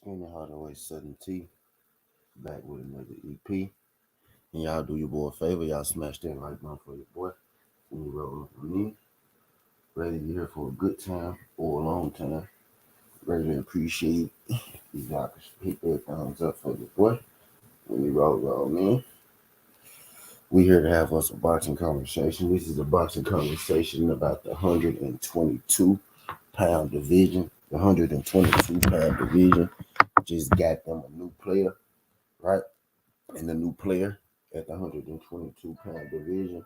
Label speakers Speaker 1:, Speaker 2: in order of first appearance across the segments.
Speaker 1: Skinny Hardaway 7T back with another EP. And y'all do your boy a favor, y'all smash that like button for your boy. When you roll up with me, ready to here for a good time or a long time. Ready to appreciate y'all can hit that thumbs up for your boy. When you roll man. We here to have us a boxing conversation. This is a boxing conversation about the 122-pound division. The 122-pound division just got them a new player, right? And the new player at the 122-pound division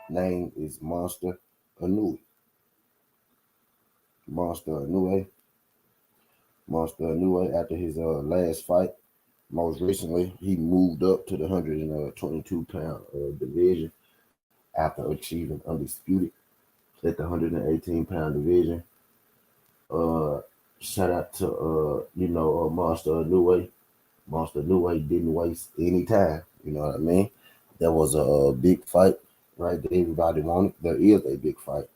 Speaker 1: name is Inoue. Monster Inoue, after his last fight, most recently, he moved up to the 122-pound division after achieving undisputed at the 118-pound division. Shout out to Monster Inoue. Monster Inoue didn't waste any time. You know what I mean? There was a big fight, right? That everybody wanted. There is a big fight,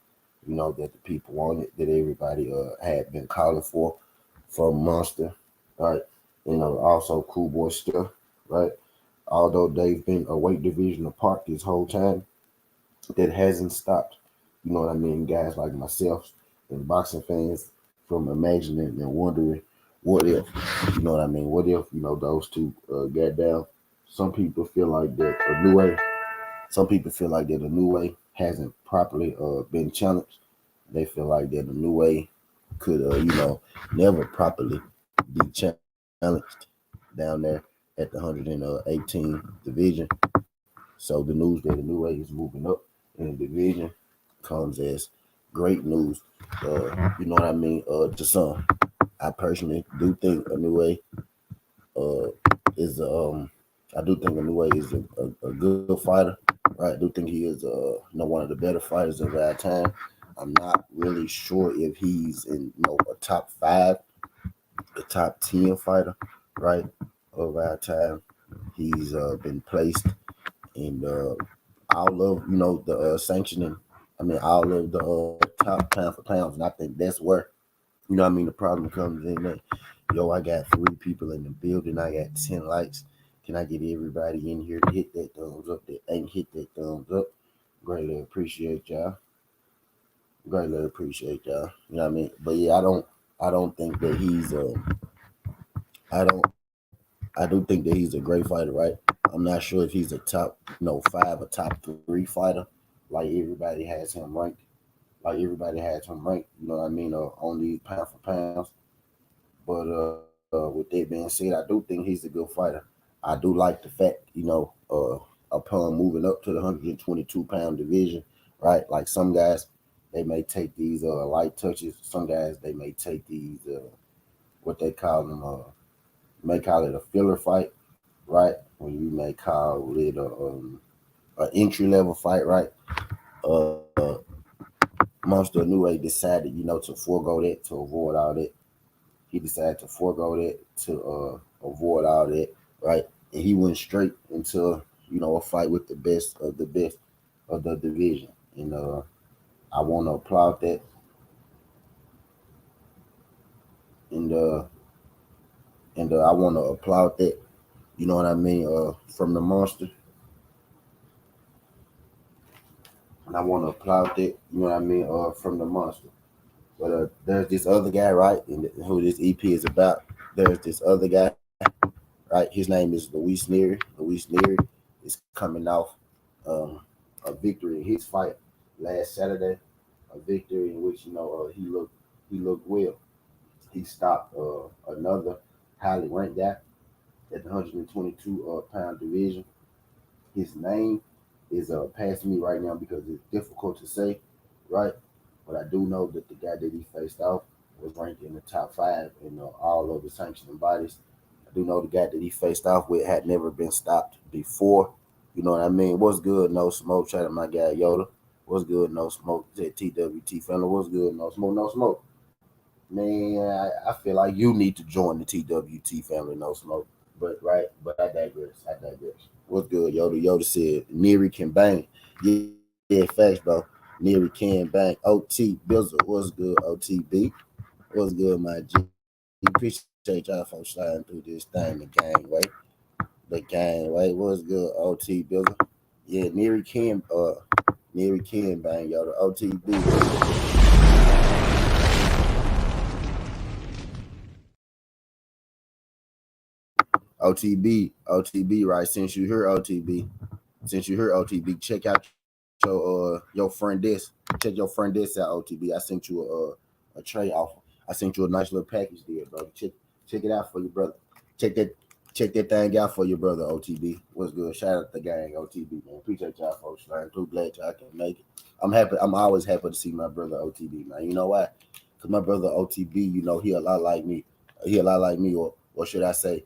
Speaker 1: that the people wanted, that everybody had been calling for from Monster, right? Also Coolboy Steph, right? Although they've been a weight division apart this whole time, that hasn't stopped, guys like myself and boxing fans from imagining and wondering what if, what if, those two got down. Some people feel like that Inoue hasn't properly been challenged. They feel like that Inoue could, never properly be challenged down there at the 118 division. So the news that Inoue is moving up in the division comes as great news. To some. I personally do think Inoue is a good fighter. Right, I do think he is one of the better fighters of our time. I'm not really sure if he's in a top 5, a top 10 fighter, right, of our time. He's been placed in all of the sanctioning. All of the top pound for pounds, and I think that's where the problem comes in. That I got 3 people in the building. I got 10 likes. Can I get everybody in here to hit that thumbs up? That ain't hit that thumbs up. Greatly appreciate y'all. You know what I mean? But yeah, I don't think that he's I do think that he's a great fighter, right? I'm not sure if he's a top 5 or top 3 fighter. Like everybody has him ranked. You know what I mean? On these pound for pounds. But with that being said, I do think he's a good fighter. I do like the fact, upon moving up to the 122-pound division, right? Like some guys, they may take these light touches. Some guys, they may take these what they call them, may call it a filler fight, right? When you may call it a entry level fight, right? Uh, Monster Inoue decided, to forego that, to avoid all that. he decided to forego that to avoid all that, right? And he went straight into a fight with the best of the division. And I want to applaud that. And I want to applaud that. You know what I mean? From the monster, and I want to applaud that. You know what I mean? From the monster. But there's this other guy, right? And who this EP is about. There's this other guy, right? His name is Luis Nery. Luis Nery is coming off um, a victory in his fight last Saturday. A victory in which he looked well. He stopped another highly ranked guy at the 122 pound division. His name is passing me right now because it's difficult to say, right? But I do know that the guy that he faced off was ranked in the top five in all of the sanctioning bodies. I do know the guy that he faced off with had never been stopped before. You know what I mean? What's good? No smoke. Shout out my guy Yoda. What's good? No smoke. That TWT family. What's good? No smoke. No smoke. Man, I feel like you need to join the TWT family. No smoke. But right, but I digress. I digress. What's good, Yoda? Yoda said Nery can bang. Yeah, facts, bro. Nery can bang. OT Bizzle. What's good, OTB? What's good, my G? Appreciate y'all for sliding through this thing the gang way. The gang way. What's good, OT Bizzle? Yeah, Nery can bang, Yoda. OTB. OTB, right? Since you heard OTB, check out your friend this. Check your friend this out, OTB. I sent you a tray off. I sent you a nice little package there, bro. Check it out for your brother. Check that check that thing out for your brother, OTB. What's good? Shout out the gang, OTB, man. Appreciate y'all folks, man. Too glad y'all can make it. I'm happy. I'm always happy to see my brother OTB, man. You know why? Because my brother OTB, he a lot like me. He a lot like me, or should I say,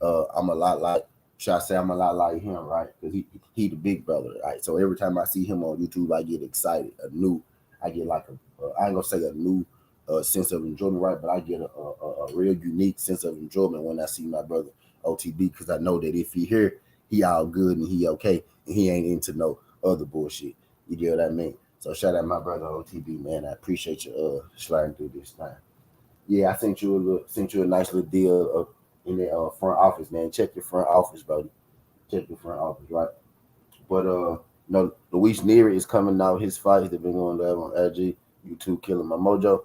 Speaker 1: I'm a lot like. Should I say I'm a lot like him, right? Because he the big brother, right? So every time I see him on YouTube, I get excited. I get like I ain't gonna say a new sense of enjoyment, right? But I get a real unique sense of enjoyment when I see my brother OTB because I know that if he here, he all good and he okay, and he ain't into no other bullshit. You get what I mean? So shout out my brother OTB, man. I appreciate you sliding through this time. Yeah, I sent you a nice little deal in the front office, man. Check your front office, buddy. Check your front office, right? But no, Luis Nery is coming out. His fights they've been going live on IG. YouTube killing my mojo.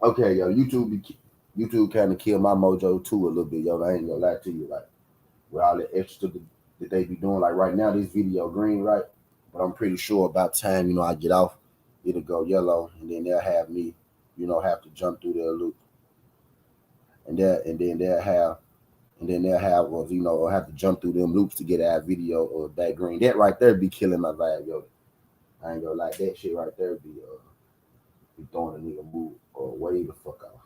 Speaker 1: Okay, yo, YouTube kind of killed my mojo too a little bit, yo. I ain't gonna lie to you, like with all the extra that they be doing. Like right now, this video green, right? But I'm pretty sure about time, I get off, it'll go yellow, and then they'll have me, have to jump through their loop, and then they'll have or have to jump through them loops to get our video or back green. That right there be killing my vibe, yo. I ain't gonna like that shit right there be throwing a nigga move or way the fuck off.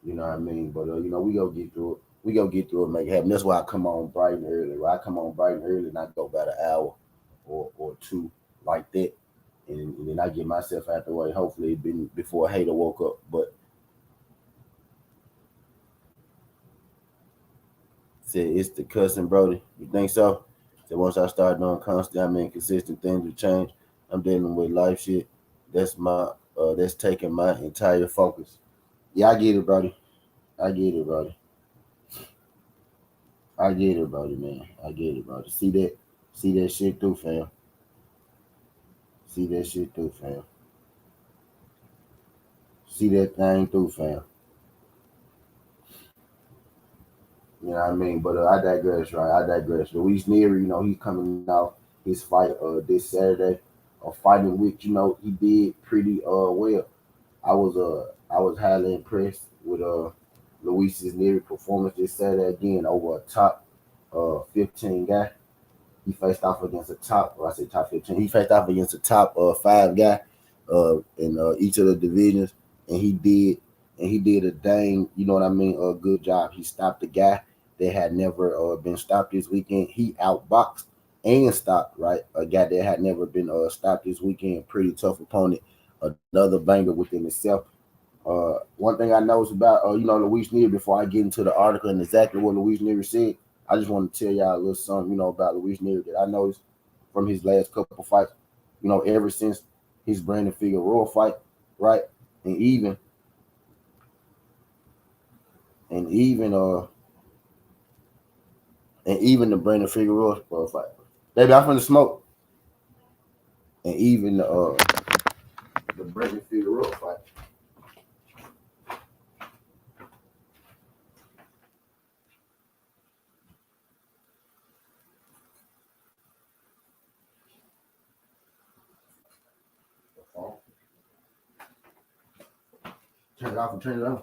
Speaker 1: You know what I mean? But we gonna get through it. We gonna get through it, make it happen. That's why I come on bright and early. Right? I come on bright and early and I go about an hour or two like that. And then I get myself out the way. Hopefully it been before Hater woke up. But said it's the cussing, Brody. You think so? So once I start doing constant, consistent things will change. I'm dealing with life shit. That's taking my entire focus. Yeah, I get it, Brody. I get it, Brody. I get it, Brody, man. I get it, Brody. See that shit through, fam. See that shit through, fam. See that thing through, fam. You know what I mean? But I digress, right? I digress. Luis Nery, he's coming out his fight this Saturday, fighting which he did pretty well. I was highly impressed with Luis's Nery performance this Saturday again over a top 15 guy. He faced off against a top, or I say top 15. He faced off against a top five guy in each of the divisions, and he did a dang, you know what I mean, a good job. He stopped the guy that had never been stopped this weekend. He outboxed and stopped, right, a guy that had never been stopped this weekend. Pretty tough opponent another banger within itself. One thing I noticed about Luis Nery before I get into the article and exactly what Luis Nery said, I just want to tell y'all a little something about Luis Nery that I noticed from his last couple fights. Ever since his Brandon Figueroa fight, right, and even and even the Brandon Figueroa fight. Baby, I'm from the smoke, and even the Brandon Figueroa fight. Turn it off and turn it on.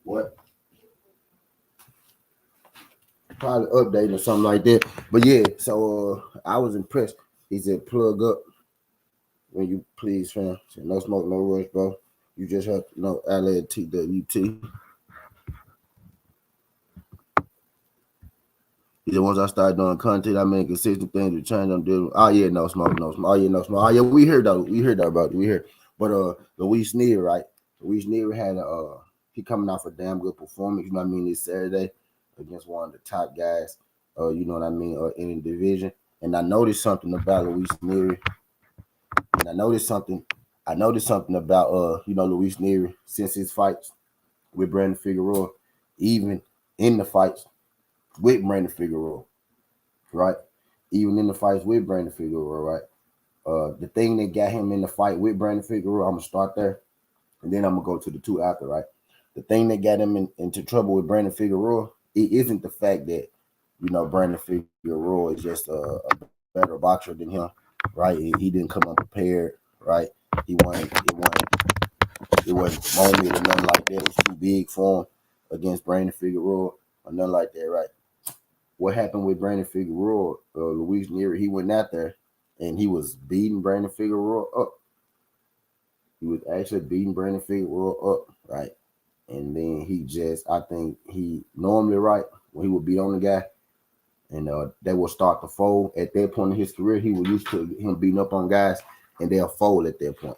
Speaker 1: What? Probably updating or something like that. But yeah, so I was impressed. He said, "Plug up when you please, fam. Said, no smoke, no rush, bro. You just have to know LA TWT." He said, "Once I start doing content, I mean consistent things to change. I'm doing. Oh yeah, no smoke, no smoke. Oh yeah, no smoke. Oh yeah, we heard though. We heard that, bro. We heard. But Luis Nery, right? Luis Nery had he coming off a damn good performance. You know what I mean? This Saturday against one of the top guys. You know what I mean? In the division. And I noticed something about Luis Nery. And I noticed something. I noticed something about Luis Nery since his fights with Brandon Figueroa, even in the fights with Brandon Figueroa, right? Even in the fights with Brandon Figueroa, right? The thing that got him in the fight with Brandon Figueroa, I'm gonna start there, and then I'm gonna go to the two after, right? The thing that got him into trouble with Brandon Figueroa, it isn't the fact that Brandon Figueroa is just a better boxer than him, right? He didn't come unprepared, right? He wasn't it wasn't moment or nothing like that. It was too big for him against Brandon Figueroa or nothing like that, right? What happened with Brandon Figueroa, Luis Nery, he went out there and he was beating Brandon Figueroa up. He was actually beating Brandon Figueroa up, right? And then I think he normally, right, when he would beat on the guy and they will start to fold. At that point in his career, he was used to him beating up on guys and they'll fold at that point.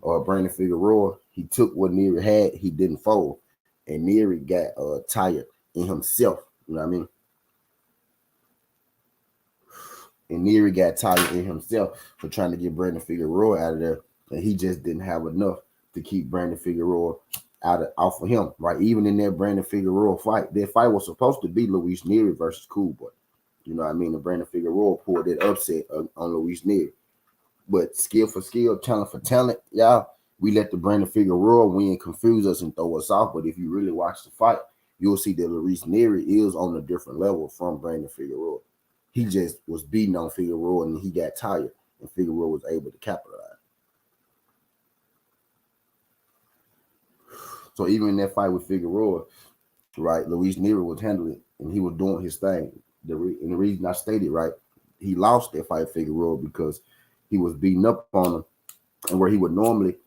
Speaker 1: Or Brandon Figueroa, he took what Nery had, he didn't fold. And Nery got tired in himself, you know what I mean? And Nery got tired in himself for trying to get Brandon Figueroa out of there. And he just didn't have enough to keep Brandon Figueroa off of him, right? Even in that Brandon Figueroa fight, that fight was supposed to be Luis Nery versus Coolboy. You know what I mean? And Brandon Figueroa pulled that upset on Luis Nery. But skill for skill, talent for talent, y'all, we let the Brandon Figueroa win confuse us and throw us off. But if you really watch the fight, you'll see that Luis Nery is on a different level from Brandon Figueroa. He just was beating on Figueroa and he got tired, and Figueroa was able to capitalize. So even in that fight with Figueroa, right, Luis Nery was handling it and he was doing his thing. And the reason I stated, right, he lost that fight Figueroa because he was beating up on him, and where he would normally,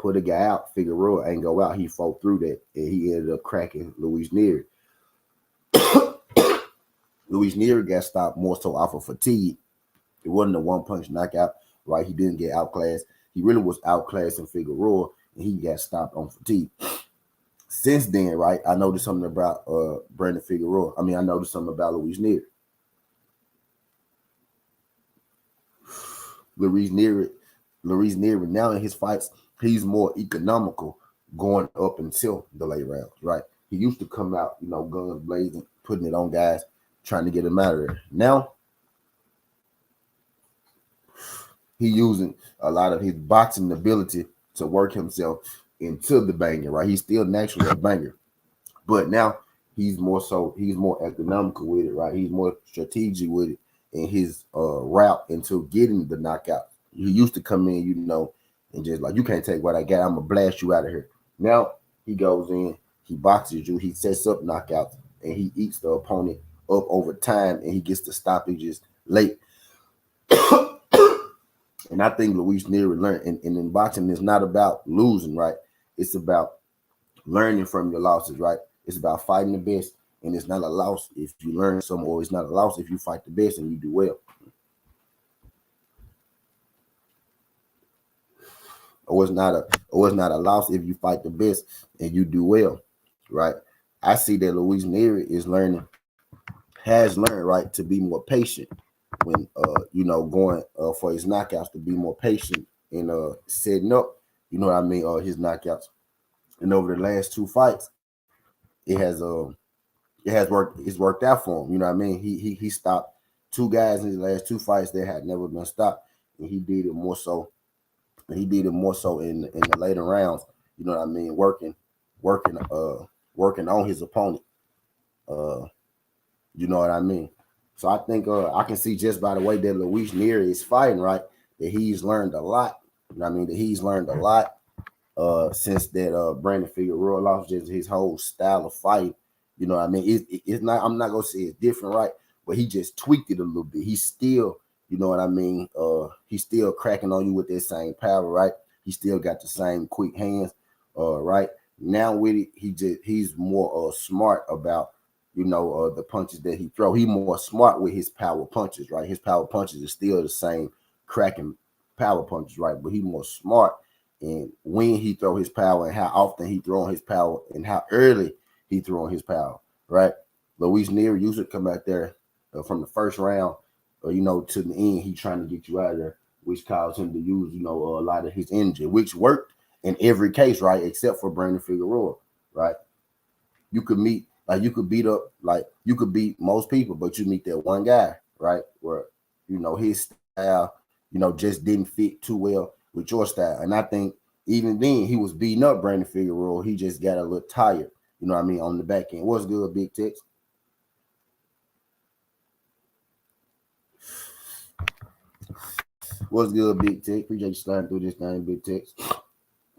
Speaker 1: put a guy out, Figueroa ain't go out. He fought through that, and he ended up cracking Luis Nery. Luis Nery got stopped more so off of fatigue. It wasn't a one-punch knockout, right? He didn't get outclassed. He really was outclassed in Figueroa, and he got stopped on fatigue. Since then, right, I noticed something about Brandon Figueroa. I mean, I noticed something about Luis Nery. Luis Nery, now in his fights, he's more economical going up until the late rounds, right? He used to come out, guns blazing, putting it on guys, trying to get him out of there. Now, he using a lot of his boxing ability to work himself into the banger, right? He's still naturally a banger, but now he's more economical with it, right? He's more strategic with it in his route into getting the knockout. He used to come in, and just like, you can't take what I got, I'm gonna blast you out of here. Now he goes in, he boxes you, he sets up knockouts, and he eats the opponent up over time, and he gets the stoppages late. And I think Luis Nery learned, and in boxing, it's not about losing, right? It's about learning from your losses, right? It's about fighting the best, and it's not a loss if you learn some, or it's not a loss if you fight the best and you do well. or it's not a loss if you fight the best and you do well, right? I see that Luis Nery has learned right to be more patient when going for his knockouts, to be more patient in setting up, his knockouts. And over the last two fights, it has it's worked out for him. You know what I mean? He stopped two guys in his last two fights that had never been stopped, and he did it more so. He did it more so in the later rounds. You know what I mean? Working, working on his opponent. Uh, you know what I mean? So I think I can see just by the way that Luis Nery is fighting, right, that he's learned a lot. You know what I mean? That he's learned a lot since that Brandon Figueroa lost, just his whole style of fight. You know what I mean? It's not, I'm not gonna say it's different, right? But he just tweaked it a little bit. He's still, you know what I mean? He's still cracking on you with that same power, right? He still got the same quick hands, right? Now with it, he's more smart about the punches that he throw. He more smart with his power punches, right? His power punches are still the same cracking power punches, right? But he more smart and when he throw his power and how often he throw on his power and how early he throw on his power, right? Luis Nery used to come out there from the first round, to the end. He trying to get you out of there, which caused him to use, a lot of his energy, which worked in every case, right? Except for Brandon Figueroa, right? You could beat up, like you could beat most people, but you meet that one guy, right? Where, his style, just didn't fit too well with your style. And I think even then he was beating up Brandon Figueroa. He just got a little tired, you know what I mean, on the back end. What's good, Big Tex? What's good, Big Tex? Appreciate you sliding through this thing, Big Tex.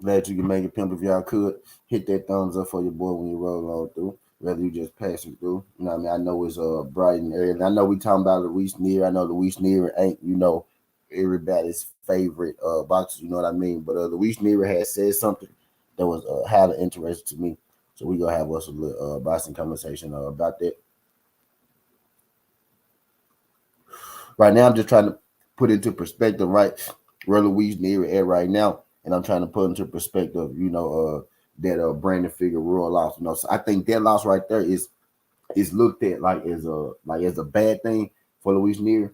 Speaker 1: Glad you can make it, pimp. If y'all could hit that thumbs up for your boy when you roll on through, whether you just passing through. You know what I mean? I know it's bright and early. I know we talking about Luis Nery. I know Luis Nery ain't, everybody's favorite boxer, you know what I mean? But Luis Nery has said something that was highly interesting to me. So we gonna have us a little boxing conversation about that. Right now, I'm just trying to put into perspective, right, where Luis Nery at right now, and I'm trying to put into perspective, that Brandon Figueroa lost. So I think that loss right there is looked at like as a bad thing for Luis Nery.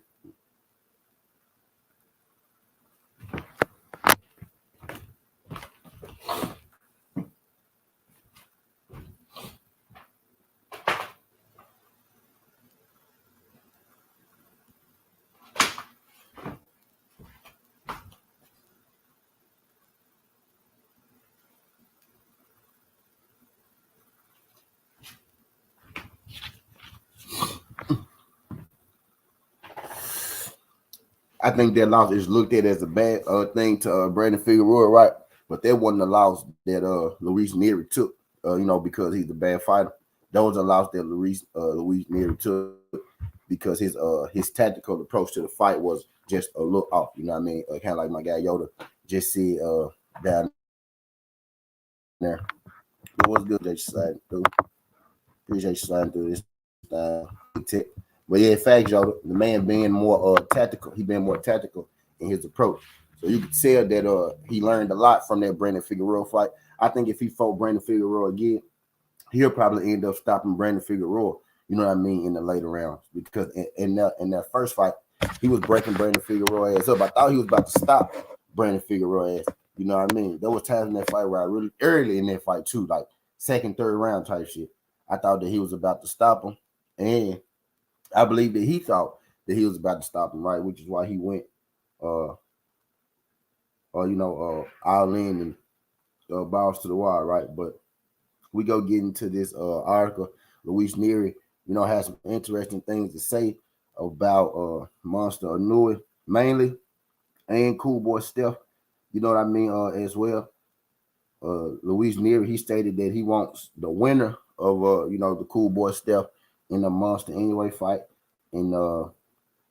Speaker 1: I think that loss is looked at as a bad thing to Brandon Figueroa, right? But that wasn't a loss that Luis Nery took, because he's a bad fighter. That was a loss that Luis Nery took because his tactical approach to the fight was just a little off. You know what I mean? Kind of like my guy Yoda just said down there. But what's good that you sliding through? Appreciate you sliding through this tip. But yeah, facts, Yoda. The man being more tactical. He been more tactical in his approach. So you could tell that he learned a lot from that Brandon Figueroa fight. I think if he fought Brandon Figueroa again, he'll probably end up stopping Brandon Figueroa, you know what I mean, in the later rounds. Because in that first fight, he was breaking Brandon Figueroa ass up. I thought he was about to stop Brandon Figueroa ass. You know what I mean? There was times in that fight where I really early in that fight too, like second, third round type shit. I thought that he was about to stop him. And I believe that he thought that he was about to stop him, right? Which is why he went all in and balls to the wall, right? But we go get into this article. Luis Nery, has some interesting things to say about Monster Inoue mainly, and Coolboy Steph. You know what I mean? As well. Luis Nery, he stated that he wants the winner of the Coolboy Steph in the Monster Anyway fight. And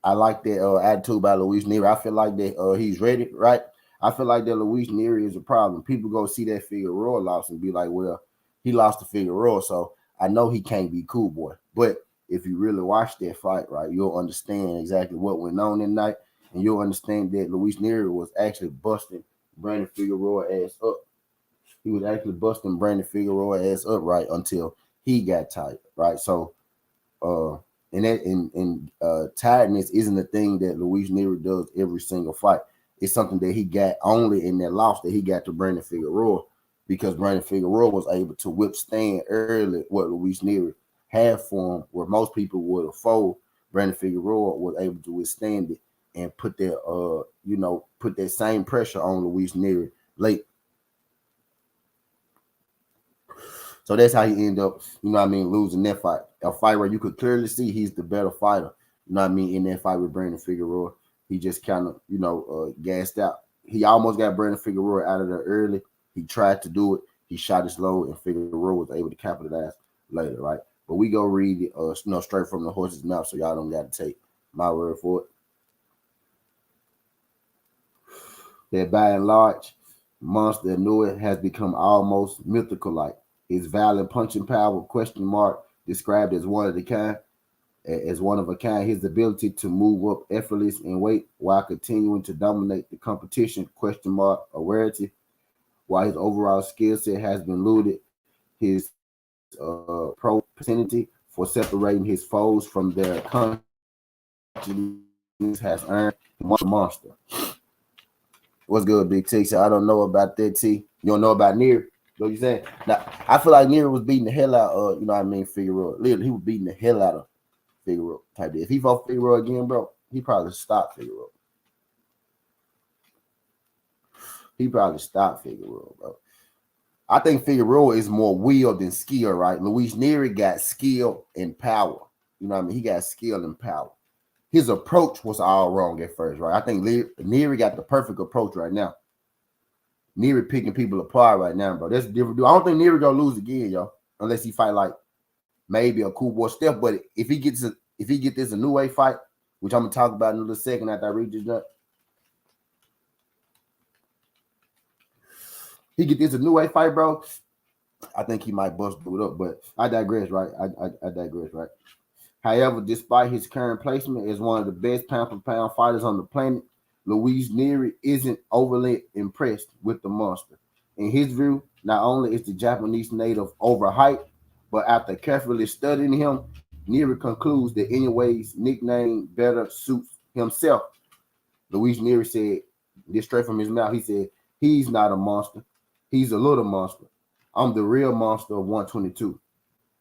Speaker 1: I like that attitude by Luis Nery. I feel like that he's ready, right? I feel like that Luis Nery is a problem. People go see that Figueroa loss and be like, well, he lost to Figueroa, so I know he can't be Coolboy. But if you really watch that fight, right, you'll understand exactly what went on that night, and you'll understand that Luis Nery was actually busting Brandon Figueroa ass up. He was actually busting Brandon Figueroa ass up right until he got tired, right? So uh and that and tiredness isn't a thing that Luis Nery does every single fight. It's something that he got only in that loss that he got to Brandon Figueroa because Brandon Figueroa was able to withstand early what Luis Nery had for him, where most people would have folded. Brandon Figueroa was able to withstand it and put that put that same pressure on Luis Nery late. So that's how he ended up, losing that fight. A fight where you could clearly see he's the better fighter, in that fight with Brandon Figueroa. He just kind of, gassed out. He almost got Brandon Figueroa out of there early. He tried to do it. He shot his low, and Figueroa was able to capitalize later, right? But we go read it, straight from the horse's mouth, so y'all don't got to take my word for it. That by and large, Monster Inoue has become almost mythical-like. His violent punching power, question mark, described as one of a kind. His ability to move up effortless in weight while continuing to dominate the competition, question mark, a rarity. While his overall skill set has been looted, his propensity for separating his foes from their conscience has earned him a monster. What's good, Big T? So I don't know about that, T. You don't know about Nery? What you saying? Now, I feel like Nery was beating the hell out of, Figueroa. Literally, he was beating the hell out of Figueroa type of. If he fought Figueroa again, bro, he probably stopped Figueroa. Bro. I think Figueroa is more will than skill, right? Luis Nery got skill and power. You know what I mean? He got skill and power. His approach was all wrong at first, right? I think Nery got the perfect approach right now. Nery picking people apart right now, bro. That's a different dude. I don't think Nery gonna lose again, y'all, unless he fight like maybe a Coolboy Steph. But if he gets this Inoue fight, which I'm gonna talk about in a little second after I read this up, he get this Inoue fight, bro. I think he might bust it up, but I digress, right? I digress, right? However, despite his current placement as one of the best pound-for-pound fighters on the planet, Luis Nery isn't overly impressed with the monster. In his view, not only is the Japanese native overhyped, but after carefully studying him, Nery concludes that Inoue's nickname better suits himself. Luis Nery said, this straight from his mouth, he said, he's not a monster. He's a little monster. I'm the real monster of 122.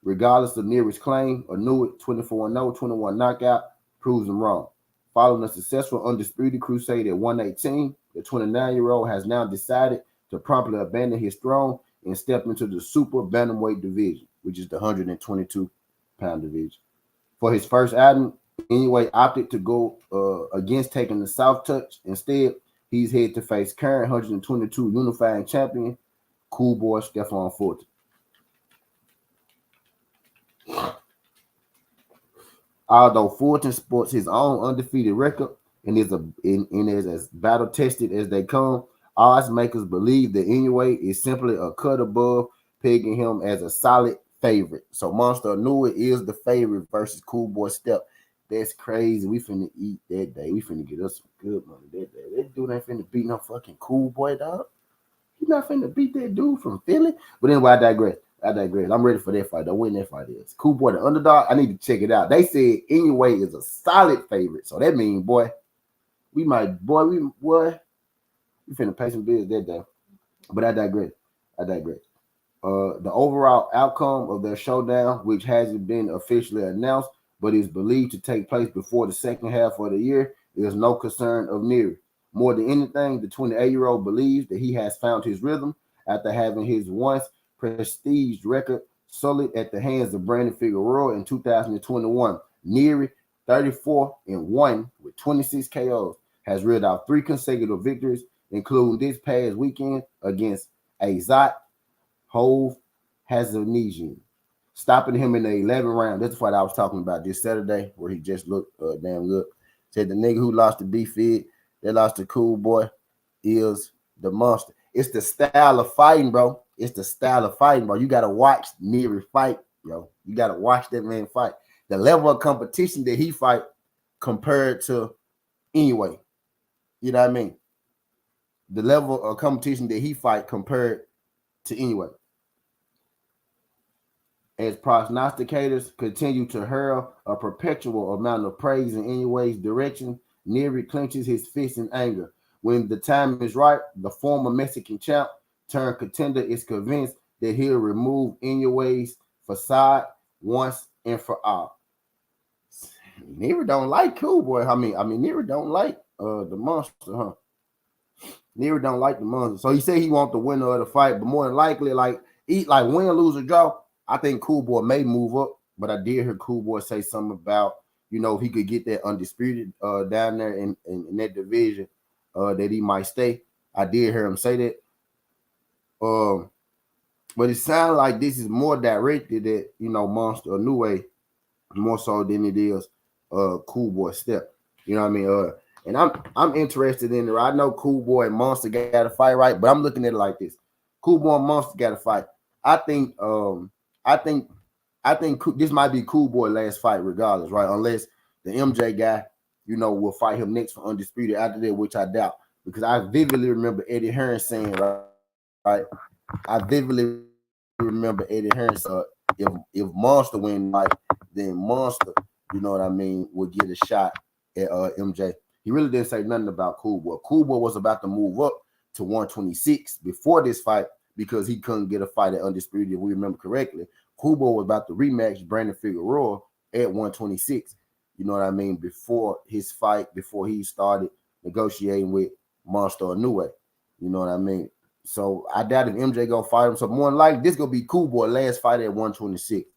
Speaker 1: Regardless of Nery's claim, Inoue 24-0, 21 knockout, proves him wrong. Following a successful undisputed crusade at 118, the 29-year-old has now decided to promptly abandon his throne and step into the super bantamweight division, which is the 122-pound division. For his first outing, Inoue opted to go against taking the soft touch. Instead, he's headed to face current 122 unifying champion, Coolboy Steph. Although Fulton sports his own undefeated record and is as battle tested as they come, odds makers believe that Inoue is simply a cut above, pegging him as a solid favorite. So Monster Inoue is the favorite versus Coolboy Steph. That's crazy. We finna eat that day. We finna get us some good money that day. That dude ain't finna beat no fucking Coolboy, dog. He's not finna beat that dude from Philly. But anyway, I digress. I'm ready for that fight. Don't win that fight is. Coolboy the underdog. I need to check it out. They said Inoue is a solid favorite. So that means, we finna pay some bills that day. But I digress. The overall outcome of their showdown, which hasn't been officially announced, but is believed to take place before the second half of the year, is no concern of Nery. More than anything, the 28-year-old believes that he has found his rhythm after having his once prestige record sullied at the hands of Brandon Figueroa in 2021. Nery, 34-1 with 26 KOs, has reeled out 3 consecutive victories, including this past weekend against Azat Hove Hazanesian, stopping him in the 11th round. That's the fight I was talking about this Saturday, where he just looked damn good. Said the nigga who lost to B-Fid, they lost to Coolboy, is the monster. It's the style of fighting, bro. You got to watch Nery fight, yo. You got to watch that man fight. The level of competition that he fight compared to Inoue. You know what I mean? the level of competition that he fight compared to Inoue. As prognosticators continue to hurl a perpetual amount of praise in Inoue's direction, Nery clenches his fist in anger. When the time is right, the former Mexican champ turned contender is convinced that he'll remove Inoue's facade once and for all. Nery don't like Coolboy. Nery don't like the monster, huh? Nery don't like the monster. So he said he want the winner of the fight, but more than likely, like win, lose, or draw, I think Coolboy may move up. But I did hear Coolboy say something about, if he could get that undisputed down there in that division, that he might stay. I did hear him say that. But it sounds like this is more directed at, Monster Inoue more so than it is Coolboy Steph. You know what I mean? And I'm interested in it. I know Coolboy and Monster got to fight, right? But I'm looking at it like this: Coolboy and Monster got to fight. I think this might be Coolboy last fight, regardless, right? Unless the MJ guy, will fight him next for undisputed after that, which I doubt, because I vividly remember Eddie Hearn saying, right? I vividly remember Eddie Hearn said, if Monster win, like, then Monster, would get a shot at MJ. He really didn't say nothing about Coolboy. Coolboy was about to move up to 126 before this fight because he couldn't get a fight at undisputed, if we remember correctly. Coolboy was about to rematch Brandon Figueroa at 126. You know what I mean? Before his fight, before he started negotiating with Monster Inoue. You know what I mean? So I doubt if MJ gonna fight him. So more than likely, this gonna be Coolboy last fight at 126.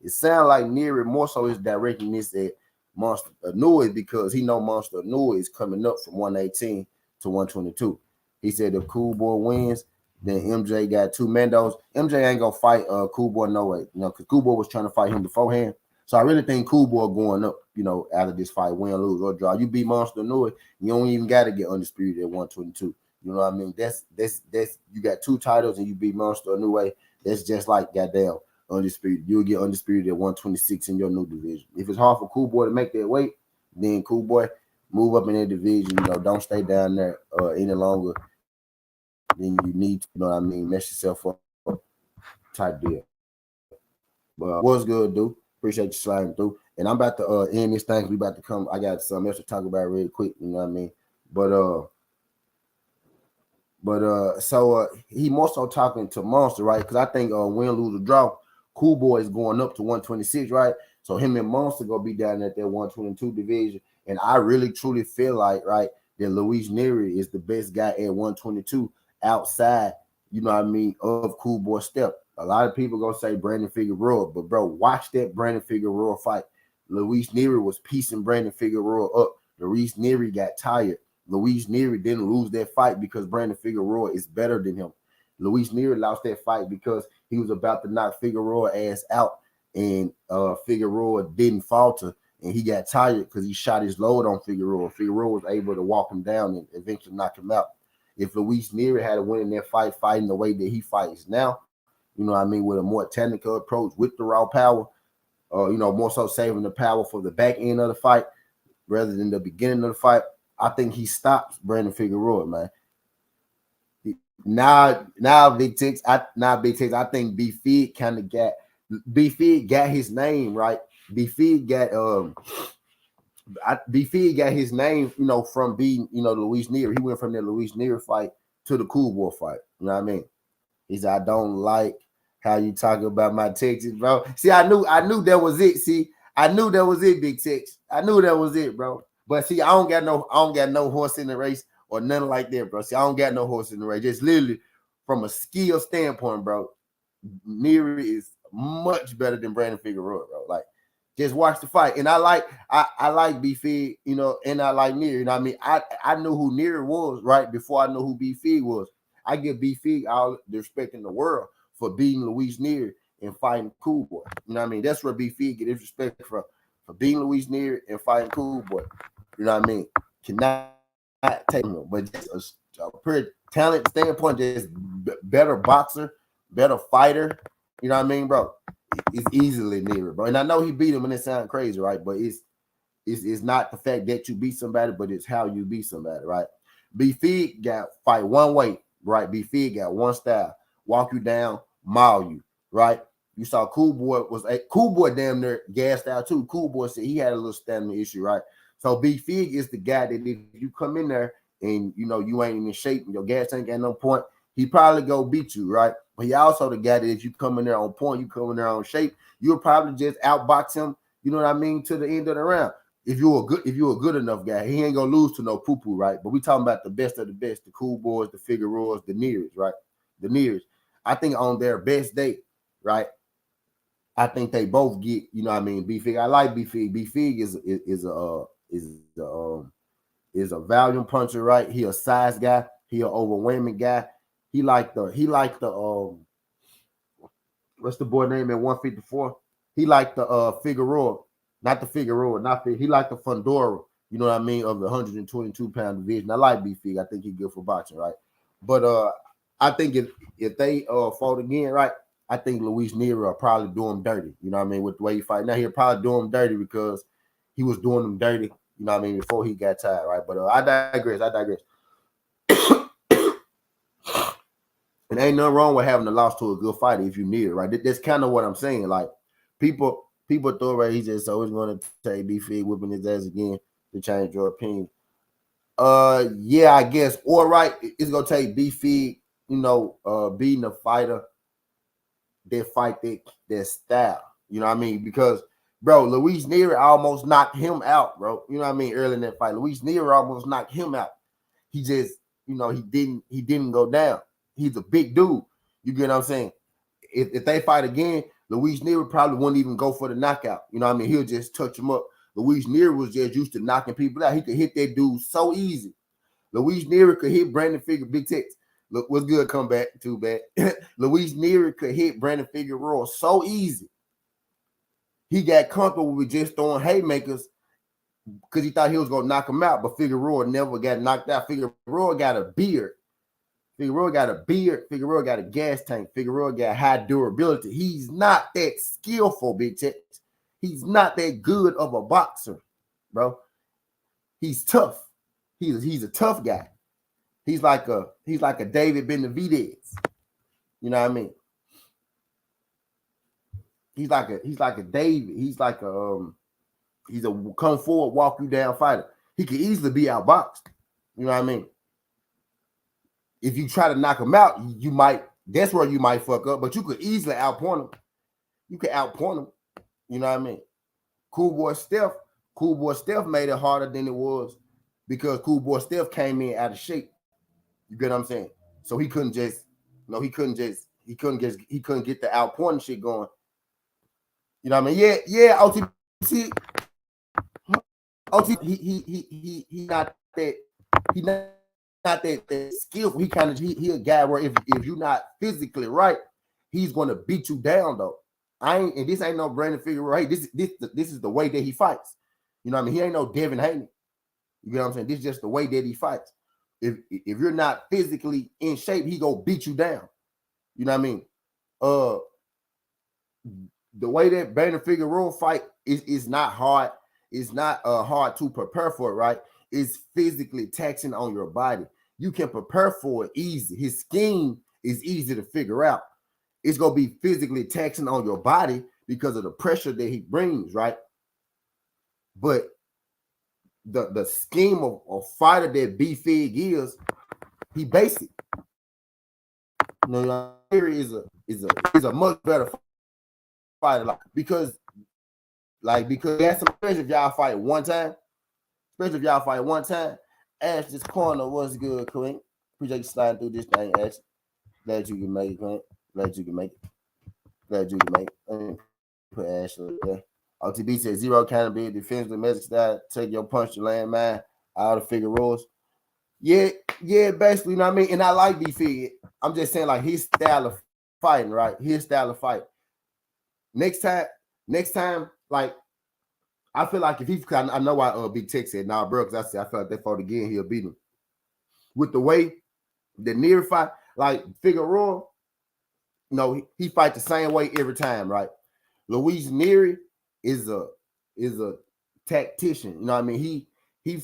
Speaker 1: It sounds like Nery more so is directing this at Monster Inoue because he know Monster Inoue is coming up from 118 to 122. He said if Coolboy wins, then MJ got two Mendos. MJ ain't gonna fight Coolboy no way, because Coolboy was trying to fight him beforehand. So I really think Coolboy going up, out of this fight, win, lose, or draw. You beat Monster Inoue, you don't even got to get undisputed at 122. You know what I mean? That's you got two titles and you beat Monster Inoue. That's just like goddamn undisputed. You'll get undisputed at 126 in your new division. If it's hard for Coolboy to make that weight, then Coolboy move up in that division. Don't stay down there any longer than you need to. You know what I mean? Mess yourself up type deal. But what's good, dude? Appreciate you sliding through. And I'm about to end this thing. We about to come. I got something else to talk about real quick. You know what I mean? So he more so talking to Monster, right? Because I think win, lose, or draw, Coolboy is going up to 126, right? So him and Monster gonna be down at that 122 division. And I really truly feel like, right, that Luis Nery is the best guy at 122 outside, of Coolboy Steph. A lot of people gonna say Brandon Figueroa, but bro, watch that Brandon Figueroa fight. Luis Nery was piecing Brandon Figueroa up. Luis Nery got tired. Luis Nery didn't lose that fight because Brandon Figueroa is better than him. Luis Nery lost that fight because he was about to knock Figueroa ass out, and Figueroa didn't falter, and he got tired because he shot his load on Figueroa. Figueroa was able to walk him down and eventually knock him out. If Luis Nery had a win in that fight, fighting the way that he fights now, with a more technical approach with the raw power, more so saving the power for the back end of the fight rather than the beginning of the fight, I think he stops Brandon Figueroa, man. Now Big Tix, I think B-Fig kind of got his name, right? B-Fig got his name, from being, Luis Nery. He went from the Luis Nery fight to the Coolboy fight. You know what I mean? He said, I don't like how you talking about my Texas, bro. See, I knew that was it. See, I knew that was it, Big Tex. I knew that was it, bro. But see, I don't got no horse in the race or nothing like that, bro. See, I don't got no horse in the race. Just literally from a skill standpoint, bro, Nery is much better than Brandon Figueroa, bro. Like, just watch the fight. And I like B-Fig, and I like Nery. You know what I mean? I knew who Nery was, right, before I knew who B-Fig was. I give B-Fig all the respect in the world for beating Luis Nery and fighting Coolboy. You know what I mean? That's where B-Fig get his respect from, for beating Luis Nery and fighting Coolboy. You know what I mean? Cannot take him, but just a pretty talent standpoint, just better boxer, better fighter. You know what I mean, bro? It's easily Nery, bro. And I know he beat him, and it sounds crazy, right? But it's not the fact that you beat somebody, but it's how you beat somebody, right? B-Fig got fight one way, right? B-Fig got one style, walk you down, maul you, right? You saw Coolboy damn near gassed out too. Coolboy said he had a little stamina issue, right? So B-Fig is the guy that if you come in there and you ain't in shape, your gas tank ain't no point, he probably go beat you, right? But he also the guy that if you come in there on point, you come in there on shape, you'll probably just outbox him, you know what I mean, to the end of the round. If you're a good enough guy, he ain't gonna lose to no poo-poo, right? But we talking about the best of the best, the Coolboys, the Figueroas, the Nerys, right? The Nerys. I think on their best day, right? I think they both get, you know what I mean, B-Fig. I like B-Fig. B-Fig is a volume puncher, right? He a size guy, he an overwhelming guy. He like the what's the boy name at 154? He like the Figueroa, not the Figueroa, he like the Fundora, you know what I mean, of the 122-pound division. I like B-Fig. I think he's good for boxing, right? But I think if they fought again, right, I think Luis Nery will probably do him dirty. You know what I mean? With the way he fight now, he'll probably do him dirty because he was doing him dirty. You know what I mean? Before he got tired, right? But I digress. And ain't nothing wrong with having a loss to a good fighter if you need it, right? That's kind of what I'm saying. Like people throw right, he's just always going to take B-Fig whipping his ass again to change your opinion. Yeah, I guess. Or right, it's gonna take B-Fig, beating a fighter that fight that style. You know what I mean? Because bro, Luis Nery almost knocked him out, bro. You know what I mean? Early in that fight, Luis Nery almost knocked him out. He just, he didn't go down. He's a big dude. You get what I'm saying? If they fight again, Luis Nery probably wouldn't even go for the knockout. You know what I mean? He'll just touch him up. Luis Nery was just used to knocking people out. He could hit that dude so easy. Luis Nery could hit Brandon Figueroa. Big text. Look, what's good? Come back. Too bad. Luis Nery could hit Brandon Figueroa so easy. He got comfortable with just throwing haymakers because he thought he was going to knock him out, but Figueroa never got knocked out. Figueroa got a beard. Figueroa got a gas tank. Figueroa got high durability. He's not that skillful, Big Tex. He's not that good of a boxer, bro. He's tough. He's a tough guy. He's like a David Benavidez. You know what I mean? He's like a David. He's a come forward, walk you down fighter. He could easily be outboxed. You know what I mean? If you try to knock him out, that's where you might fuck up, but you could easily outpoint him. You could outpoint him. You know what I mean? Coolboy Steph made it harder than it was because Coolboy Steph came in out of shape. You get what I'm saying? So he couldn't get the outpointing shit going. You know what I mean? Yeah, OTC. He not that skillful. He a guy where if you're not physically right, he's gonna beat you down though. And this ain't no Brandon Figueroa. Hey, this is the way that he fights. You know what I mean? He ain't no Devin Haney. You know what I'm saying? This is just the way that he fights. If you're not physically in shape, he go beat you down. You know what I mean? The way that Brandon Figueroa fight is not hard. It's not hard to prepare for it, right? It's physically taxing on your body. You can prepare for it easy. His scheme is easy to figure out. It's going to be physically taxing on your body because of the pressure that he brings, right? But the scheme of fighter that B-Fig is, he basic. Nery is a much better fighter because that's some pressure if y'all fight one time. Especially if y'all fight one time. Ash this corner, what's good, Queen? Appreciate you sliding through this thing, Ash. Glad you can make it, Queen. Glad you can make it. Put Ash up there. OTB said 0 accountability, defensively, magic style, take your punch to land mine, all the Figueroas. Yeah, basically, you know what I mean? And I like B-Fig. I'm just saying, like, his style of fighting, right? His style of fight. Next time, like, I feel like if he, I know why Big Tech said, nah, bro, because I feel like they fought again, he'll beat him. With the way the Nery fight, like Figueroa, he fight the same way every time, right? Luis Nery is a tactician. You know what I mean? He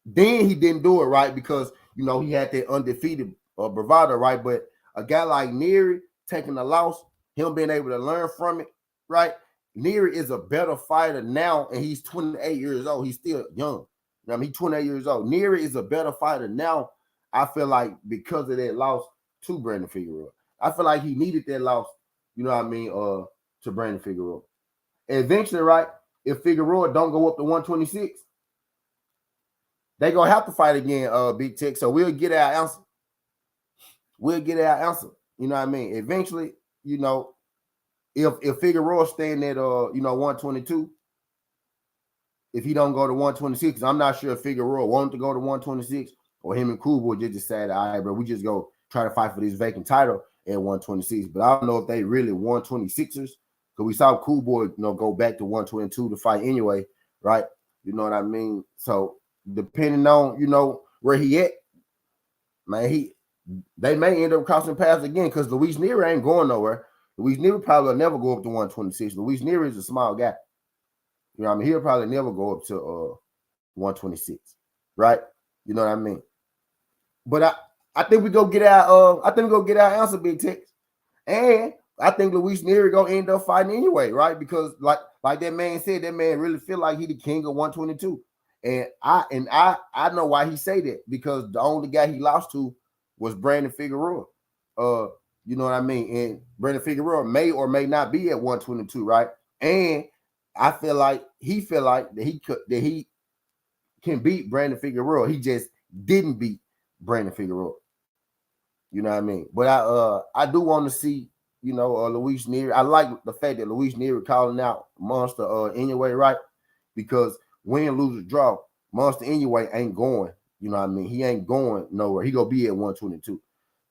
Speaker 1: didn't do it right because he had that undefeated bravado, right? But a guy like Nery taking a loss, him being able to learn from it, right? Nery is a better fighter now, and he's 28 years old. He's still young. I mean, he's 28 years old. Nery is a better fighter now. I feel like because of that loss to Brandon Figueroa. I feel like he needed that loss, to Brandon Figueroa. And eventually, right, if Figueroa don't go up to 126, they gonna have to fight again, Big Tech. So we'll get our answer. We'll get our answer. You know what I mean? Eventually, if Figueroa staying at 122, if he don't go to 126, I'm not sure if Figueroa wanted to go to 126 or him and Coolboy just decided, all right, bro, we just go try to fight for this vacant title at 126. But I don't know if they really 126ers, because we saw Coolboy, go back to 122 to fight anyway, right? You know what I mean? So depending on, where he at, man, they may end up crossing paths again, because Luis Nery ain't going nowhere. Luis Nery probably will never go up to 126. Luis Nery is a small guy. You know what I mean? He'll probably never go up to 126, right? You know what I mean? But I think we go get our answer, Big Tex. And I think Luis Nery gonna end up fighting anyway, right? Because like that man said, that man really feel like he the king of 122. And I know why he say that, because the only guy he lost to was Brandon Figueroa. You know what I mean? And Brandon Figueroa may or may not be at 122, right? And I feel like that he can beat Brandon Figueroa. He just didn't beat Brandon Figueroa. You know what I mean? But I do want to see, Luis Nery. I like the fact that Luis Nery calling out Monster Inoue, right? Because win, lose, or draw, Monster Inoue ain't going. You know what I mean? He ain't going nowhere. He gonna be at 122.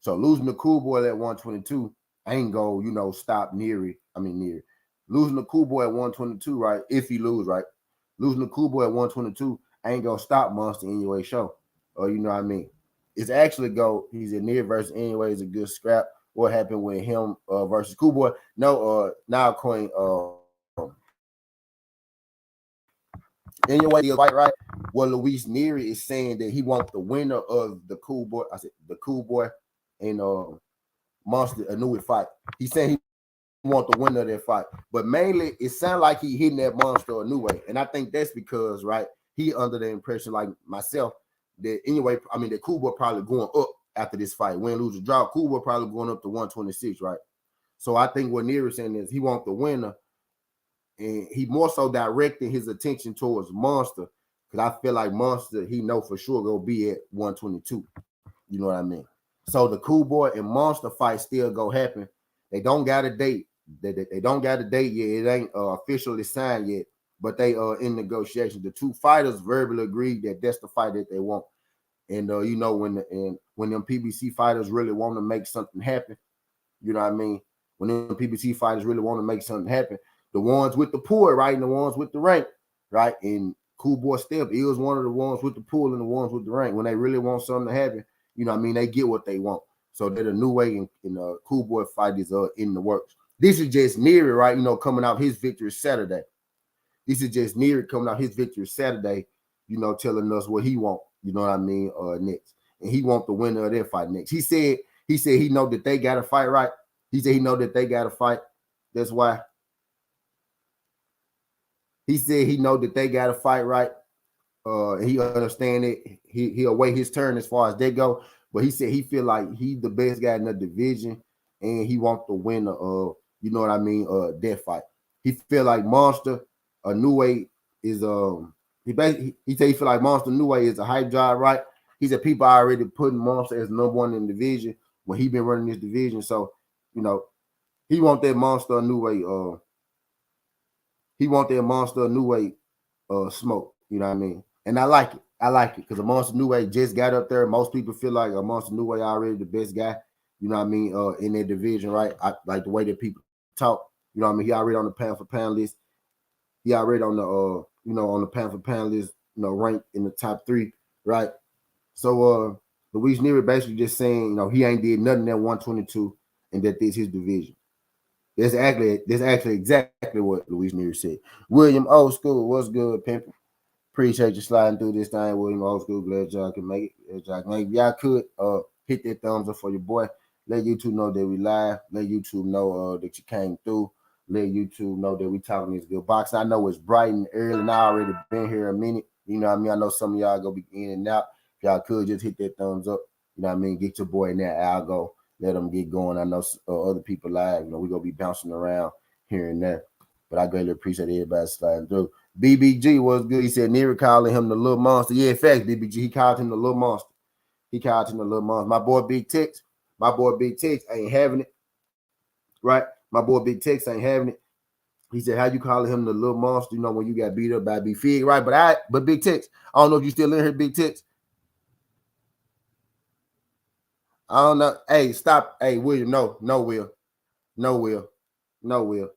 Speaker 1: So losing the Coolboy at 122 ain't go, stop Nery. Losing the Coolboy at 122, right? If he lose, right? Losing the Coolboy at 122 ain't gonna stop Monster Inoue show. You know what I mean? It's actually he's a Nery versus Inoue is a good scrap. What happened with him versus Coolboy? No, now Queen Inoue is right. Well, Luis Nery is saying that he wants the winner of the Coolboy. I said the Coolboy and Monster Inoue fight. He's saying he want the winner of that fight, but mainly it sounds like he hitting that Monster Inoue, and I think that's because, right, he under the impression, like myself, that that Coolboy probably going up after this fight. Win, lose, or draw, Coolboy probably going up to 126, right? So I think what Nery saying is he want the winner, and he more so directing his attention towards Monster, because I feel like Monster, he know for sure gonna be at 122. You know what I mean? So the Coolboy and Monster fight still go happen. They don't got a date. They don't got a date yet. It ain't officially signed yet, but they are in negotiations. The two fighters verbally agreed that that's the fight that they want. And when them PBC fighters really want to make something happen, you know what I mean? When them PBC fighters really want to make something happen, the ones with the pool, right, and the ones with the rank, right? And Coolboy Steph is one of the ones with the pool and the ones with the rank. When they really want something to happen, you know what I mean, they get what they want. So that a Inoue and Coolboy fight is in the works. This is just Nery, right? Coming out his victory Saturday. This is just Nery coming out his victory Saturday, telling us what he want, you know what I mean, next. And he want the winner of their fight next. He said he know that they got to fight, right? He said he know that they got to fight. That's why. He said he know that they got to fight, right? He understand it. He'll wait his turn as far as they go. But he said he feel like he's the best guy in the division, and he want the winner of, you know what I mean, that fight. He feel like Monster Inoue is he said he feel like Monster Inoue is a hype job, right? He said people already putting Monster as number one in the division when he been running this division. So, he want that Monster Inoue smoke. You know what I mean? And I like it. Because a Monster Inoue just got up there. Most people feel like a Monster Inoue already the best guy, you know what I mean, in that division, right? I like the way that people talk. You know what I mean? He already on the pound for pound list. He already on the on the pound for pound list, ranked in the top 3, right? So Luis Nery basically just saying, he ain't did nothing at 122 and that this his division. That's actually exactly what Luis Nery said. William Old School, what's good, pimpin'? Appreciate you sliding through this thing, William Old School. Glad y'all can make it. exactly. If y'all could hit that thumbs up for your boy. Let YouTube know that we live. Let YouTube know that you came through. Let YouTube know that we talking this good box. I know it's bright and early, and I already been here a minute. You know what I mean? I know some of y'all gonna be in and out. If y'all could just hit that thumbs up. You know what I mean? Get your boy in there. I'll go. Let them get going. I know other people live. You know, we're gonna be bouncing around here and there. But I greatly appreciate everybody sliding through. BBG was good. He said Nery calling him the little monster. Yeah, in fact, BBG, he called him the little monster. He called him the little monster. My boy Big Tex ain't having it. Right? My boy Big Tex ain't having it. He said, how you calling him the little monster, you know, when you got beat up by Big Fig, right? But Big Tex, I don't know if you still in here, Big Tex. I don't know. Hey, stop. Hey, William, no, Will. No, Will. No, Will.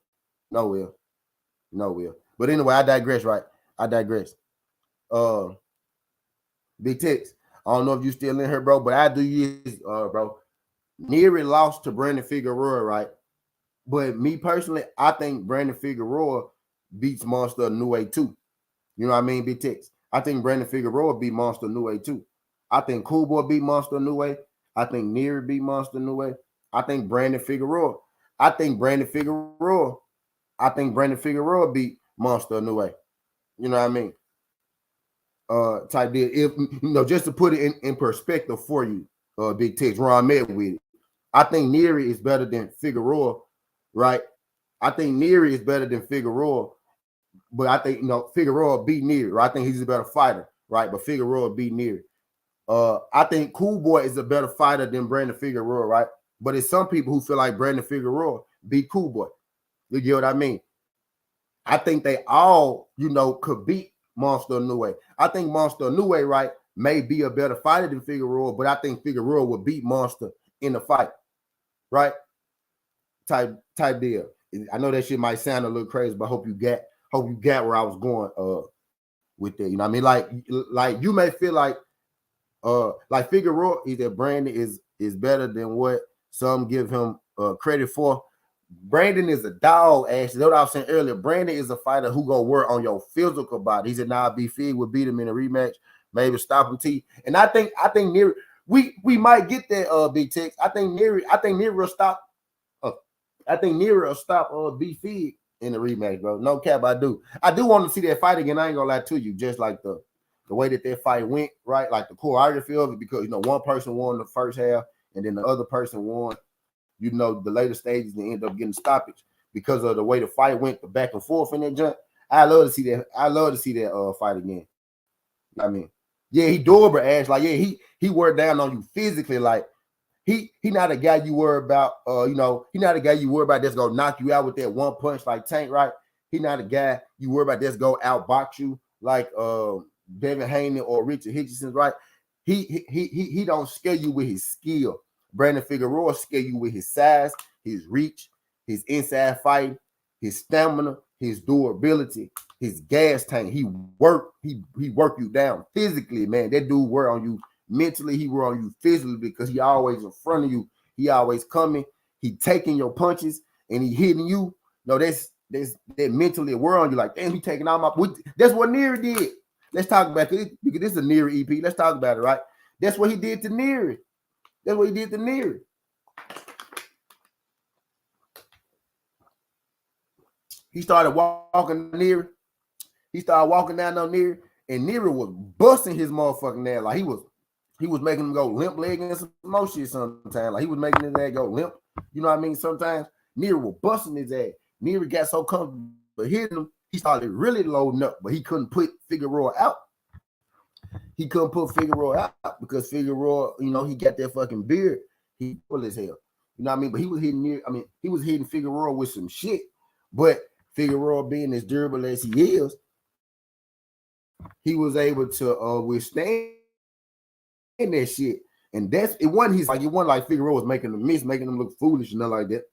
Speaker 1: No, Will. No, Will. But anyway, I digress, right? I digress. Big Tex, I don't know if you still in here, bro, but I do use, bro. Nery lost to Brandon Figueroa, right? But me personally, I think Brandon Figueroa beats Monster Inoue too. You know what I mean, Big Tex? I think Brandon Figueroa beat Monster Inoue too. I think Coolboy beat Monster Inoue. I think Nery beat Monster Inoue. I think Brandon Figueroa. I think Brandon Figueroa beat Monster Inoue. You know what I mean? Type deal. If you know, just to put it in perspective for you, Big Tex, where I'm at with it. I think Nery is better than Figueroa, right? I think Nery is better than Figueroa, but I think Figueroa beat Nery. Right? I think he's a better fighter, right? But Figueroa beat Nery. I think Coolboy is a better fighter than Brandon Figueroa, right? But it's some people who feel like Brandon Figueroa beat Coolboy. You get what I mean? I think they all, could beat Monster Inoue. I think Monster Inoue, right, may be a better fighter than Figueroa, but I think Figueroa would beat Monster in the fight, right? Type deal. I know that shit might sound a little crazy, but I hope you get where I was going with that. You know what I mean? Like you may feel like Figueroa either Brandon is better than what some give him credit for. Brandon is a dog, Ashley. That's what I was saying earlier. Brandon is a fighter who gonna work on your physical body. He said, "Nah, B Fig would beat him in a rematch, maybe stop him T." And I think Nery, we might get that Big Tex. I think Nery will stop. I think Nery will stop B Fig in the rematch, bro. No cap, I do. I do want to see that fight again. I ain't gonna lie to you, just like the way that fight went, right? Like the choreography of it, because one person won the first half, and then the other person won. The later stages, they end up getting stoppage because of the way the fight went, the back and forth in that jump. I love to see that. I love to see that fight again. I mean, yeah, he durable, Ash. Like, yeah, he worked down on you physically. Like, he not a guy you worry about. He not a guy you worry about that's gonna knock you out with that one punch like Tank, right? He not a guy you worry about that's gonna outbox you like Devin Haney or Richard Hitchison, right? He don't scare you with his skill. Brandon Figueroa scare you with his size, his reach, his inside fight, his stamina, his durability, his gas tank. He work you down physically, man. That dude work on you mentally. He work on you physically because he always in front of you. He always coming. He taking your punches and he hitting you. No, that's that mentally work on you. Like, damn, he taking all my. That's what Nery did. Let's talk about it because this is a Nery EP. Let's talk about it, right? That's what he did to Nery. That's what he did to Nery. He started walking Nery. He started walking down on Nery, and Nery was busting his motherfucking ass. Like he was making him go limp leg and some more shit sometimes. Like he was making his ass go limp. You know what I mean? Sometimes Nery was busting his ass. Nery got so comfortable hitting him, he started really loading up, but he couldn't put Figueroa out. He couldn't put Figueroa out because Figueroa, he got that fucking beard. He full as hell. You know what I mean? But he was hitting Figueroa with some shit. But Figueroa being as durable as he is, he was able to withstand that shit. And it wasn't like Figueroa was making a miss, making him look foolish and nothing like that.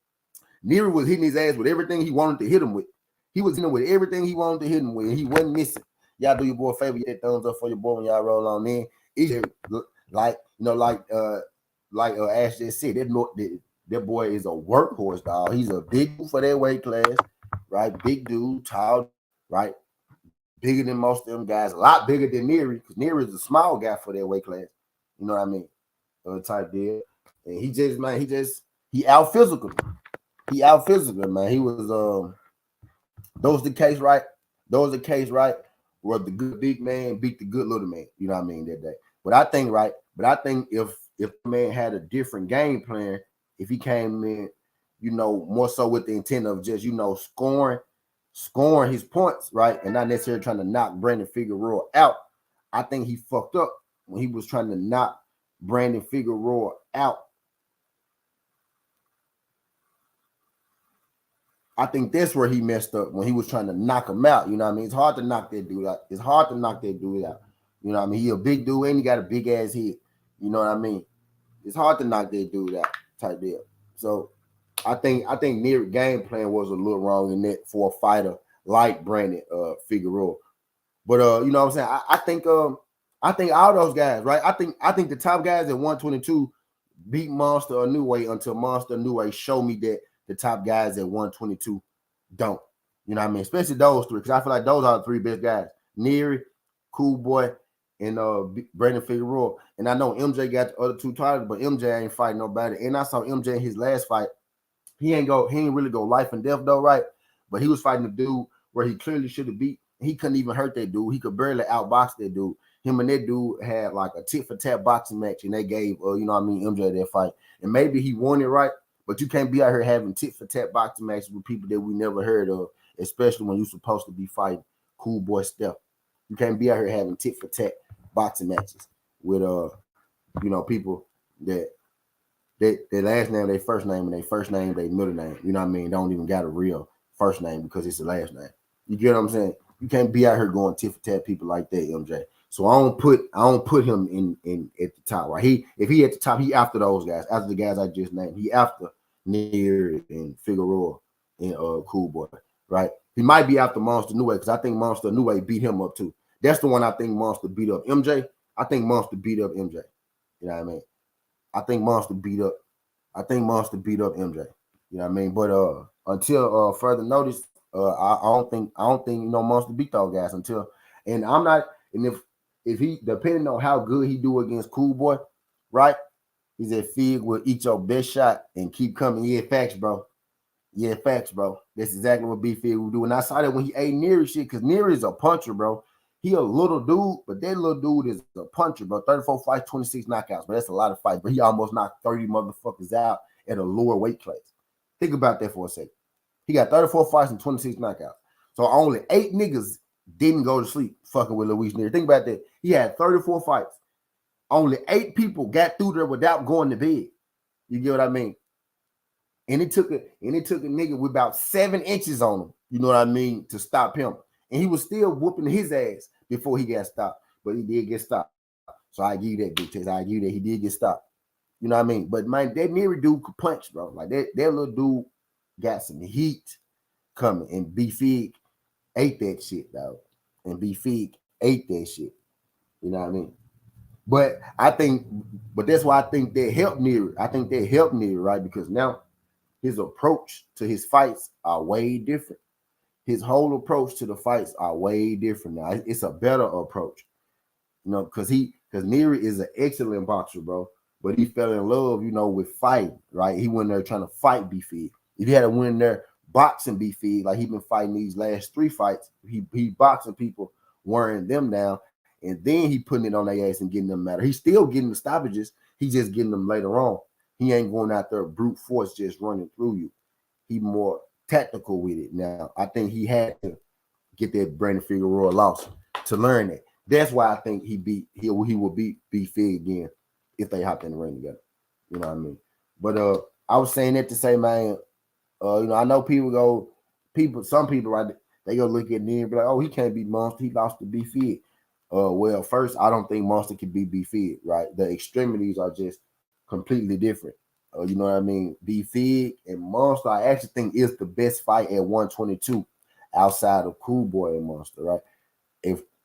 Speaker 1: Nery was hitting his ass with everything he wanted to hit him with. He was hitting him with everything he wanted to hit him with, and he wasn't missing. Y'all do your boy a favor, get that thumbs up for your boy when y'all roll on in. Like Ash just said, that boy is a workhorse, dog. He's a big dude for that weight class, right? Big dude, tall, right? Bigger than most of them guys, a lot bigger than Nery, because Nery is a small guy for that weight class. You know what I mean? Type deal. And he out physical. He out physical, man. He was those the case, right? Those the case, right? Where the good big man beat the good little man. You know what I mean that day. But I think right. But I think if the man had a different game plan, if he came in, more so with the intent of just scoring his points, right, and not necessarily trying to knock Brandon Figueroa out. I think he fucked up when he was trying to knock Brandon Figueroa out. I think that's where he messed up when he was trying to knock him out. You know what I mean? It's hard to knock that dude out. It's hard to knock that dude out. You know what I mean? He a big dude and he got a big ass head. You know what I mean? It's hard to knock that dude out type deal. So I think Nery game plan was a little wrong in that for a fighter like Brandon Figueroa. But you know what I'm saying? I think all those guys, right? I think the top guys at 122 beat Monster Inoue until Monster Inoue showed me that the top guys at 122 don't. You know what I mean? Especially those three, because I feel like those are the three best guys. Nery, Coolboy, and Brandon Figueroa. And I know MJ got the other two titles, but MJ ain't fighting nobody. And I saw MJ in his last fight. He ain't really go life and death though, right? But he was fighting a dude where he clearly should have beat. He couldn't even hurt that dude. He could barely outbox that dude. Him and that dude had like a tit for tat boxing match, and they gave MJ that fight. And maybe he won it, right? But you can't be out here having tit for tat boxing matches with people that we never heard of, especially when you're supposed to be fighting Coolboy Steph. You can't be out here having tit for tat boxing matches with people that their last name, their first name, and their first name, their middle name. You know what I mean? Don't even got a real first name because it's the last name. You get what I'm saying? You can't be out here going tit for tat people like that, MJ. So I don't put him in at the top, right? If he at the top, he after those guys, after the guys I just named. He after Nery and Figueroa and Coolboy, right? He might be after Monster Inoue because I think Monster Inoue beat him up too. That's the one I think Monster beat up. MJ, I think Monster beat up MJ. You know what I mean? I think Monster beat up MJ. You know what I mean? But until further notice, I don't think Monster beat those guys until, and I'm not, and if he, depending on how good he do against Coolboy, right? He said Fig will eat your best shot and keep coming. Yeah, facts, bro. Yeah, facts, bro. That's exactly what B Fig will do. And I saw that when he ate Nery shit, because Nery is a puncher, bro. He a little dude, but that little dude is a puncher, bro. 34 fights, 26 knockouts, but that's a lot of fights. But he almost knocked 30 motherfuckers out at a lower weight class. Think about that for a second. He got 34 fights and 26 knockouts. So only 8 niggas didn't go to sleep fucking with Luis Nery. Think about that. He had 34 fights. Only 8 people got through there without going to bed. You get what I mean? And it took a nigga with about 7 inches on him, you know what I mean, to stop him. And he was still whooping his ass before he got stopped. But he did get stopped. So I give you that, big test. I give you that he did get stopped. You know what I mean? But man, that Nery dude could punch, bro. Like that little dude got some heat coming. And B Fig ate that shit, dog. And B Fig ate that shit. You know what I mean? But that's why I think that helped Nery. I think that helped Nery, right? Because now his approach to his fights are way different. His whole approach to the fights are way different now. It's a better approach, because Nery is an excellent boxer, bro. But he fell in love, with fighting, right? He went there trying to fight B Fig. If he had to win there boxing B Fig, like he been fighting these last 3 fights, he boxing people, wearing them down, and then he putting it on their ass and getting them mad. He's still getting the stoppages. He's just getting them later on. He ain't going out there brute force just running through you. He more tactical with it now. I think he had to get that Brandon Figueroa loss to learn that. That's why I think he will beat B Fig again if they hop in the ring together. You know what I mean? But I was saying that to say, man, I know some people right, they go look at me and be like, oh, he can't beat Monster. He lost to B Fig. Well, first, I don't think Monster can beat B Fig, right? The extremities are just completely different. You know what I mean? B Fig and Monster, I actually think is the best fight at 122 outside of Coolboy and Monster, right?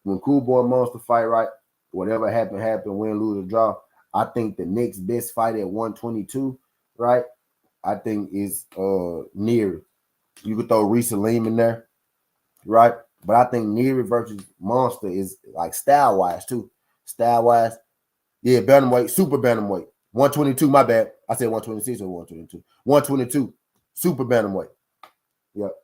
Speaker 1: When Coolboy and Monster fight, right, whatever happened, win, lose, or draw, I think the next best fight at 122, right, I think is Nery. You could throw Reese Salim in there, right? But I think Nery versus Monster is like style-wise, too. Style-wise, Yeah, bantamweight, super bantamweight. 122, my bad. I said 126 or 122. 122, super bantamweight. Yep.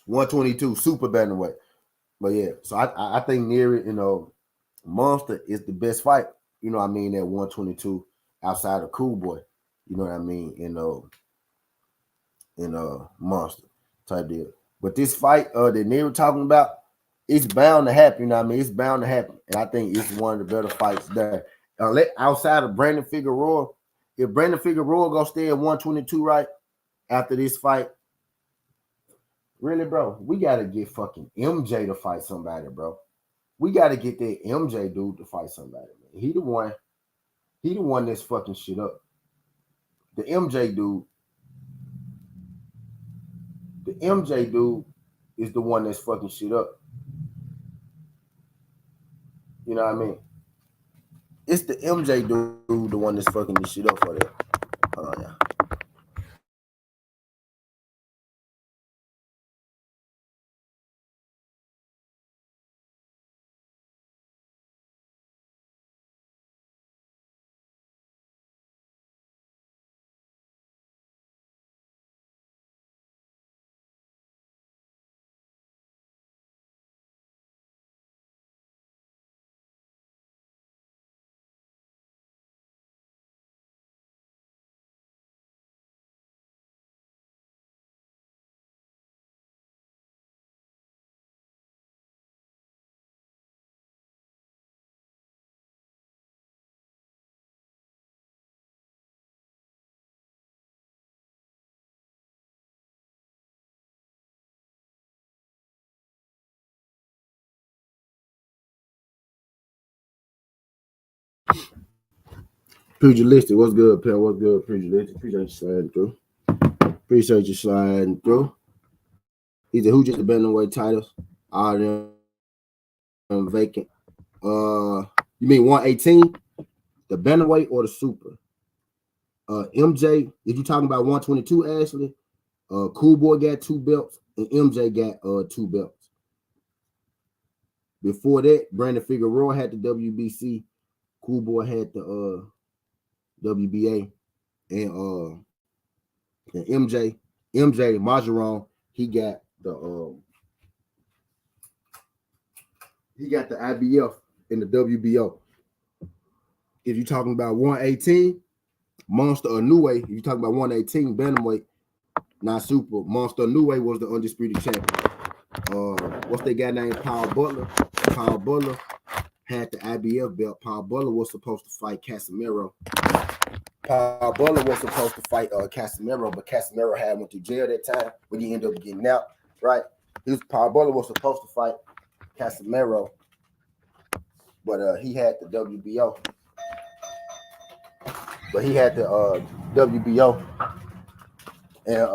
Speaker 1: 122, super bantamweight. But yeah, so I think Nery, Monster is the best fight, I mean, at 122 outside of Coolboy. You know what I mean? Monster type deal. But this fight that Nery talking about, it's bound to happen, you know what I mean? It's bound to happen. And I think it's one of the better fights there. Outside of Brandon Figueroa, if Brandon Figueroa gonna stay at 122 right after this fight, really, bro, we gotta get fucking MJ to fight somebody, bro. We gotta get that MJ dude to fight somebody, man. He the one that's fucking shit up. The MJ dude, the MJ dude is the one that's fucking shit up. You know what I mean? It's the MJ dude, the one that's fucking this shit up for that. Hold on, yeah. Pugilistic, what's good, pal? What's good, Pugilistic? Appreciate you sliding through. Appreciate you sliding through. He said, who just the bantamweight titles? All them vacant. You mean 118? The bantamweight or the super? MJ, if you talking about 122, Ashley, Coolboy got 2 belts and MJ got 2 belts. Before that, Brandon Figueroa had the WBC, Coolboy had the WBA, and MJ Majoron, he got the IBF and the WBO. If you're talking about 118, Monster Inoue, if you're talking about 118, bantamweight, not super. Monster Inoue was the undisputed champion. What's that guy named Paul Butler? Paul Butler had the IBF belt. Paul Butler was supposed to fight Casemiro. Paul Butler was supposed to fight Casemiro, but Casemiro had went to jail that time when he ended up getting out. Right? Paul Butler was supposed to fight Casemiro, but he had the WBO. But he had the WBO, and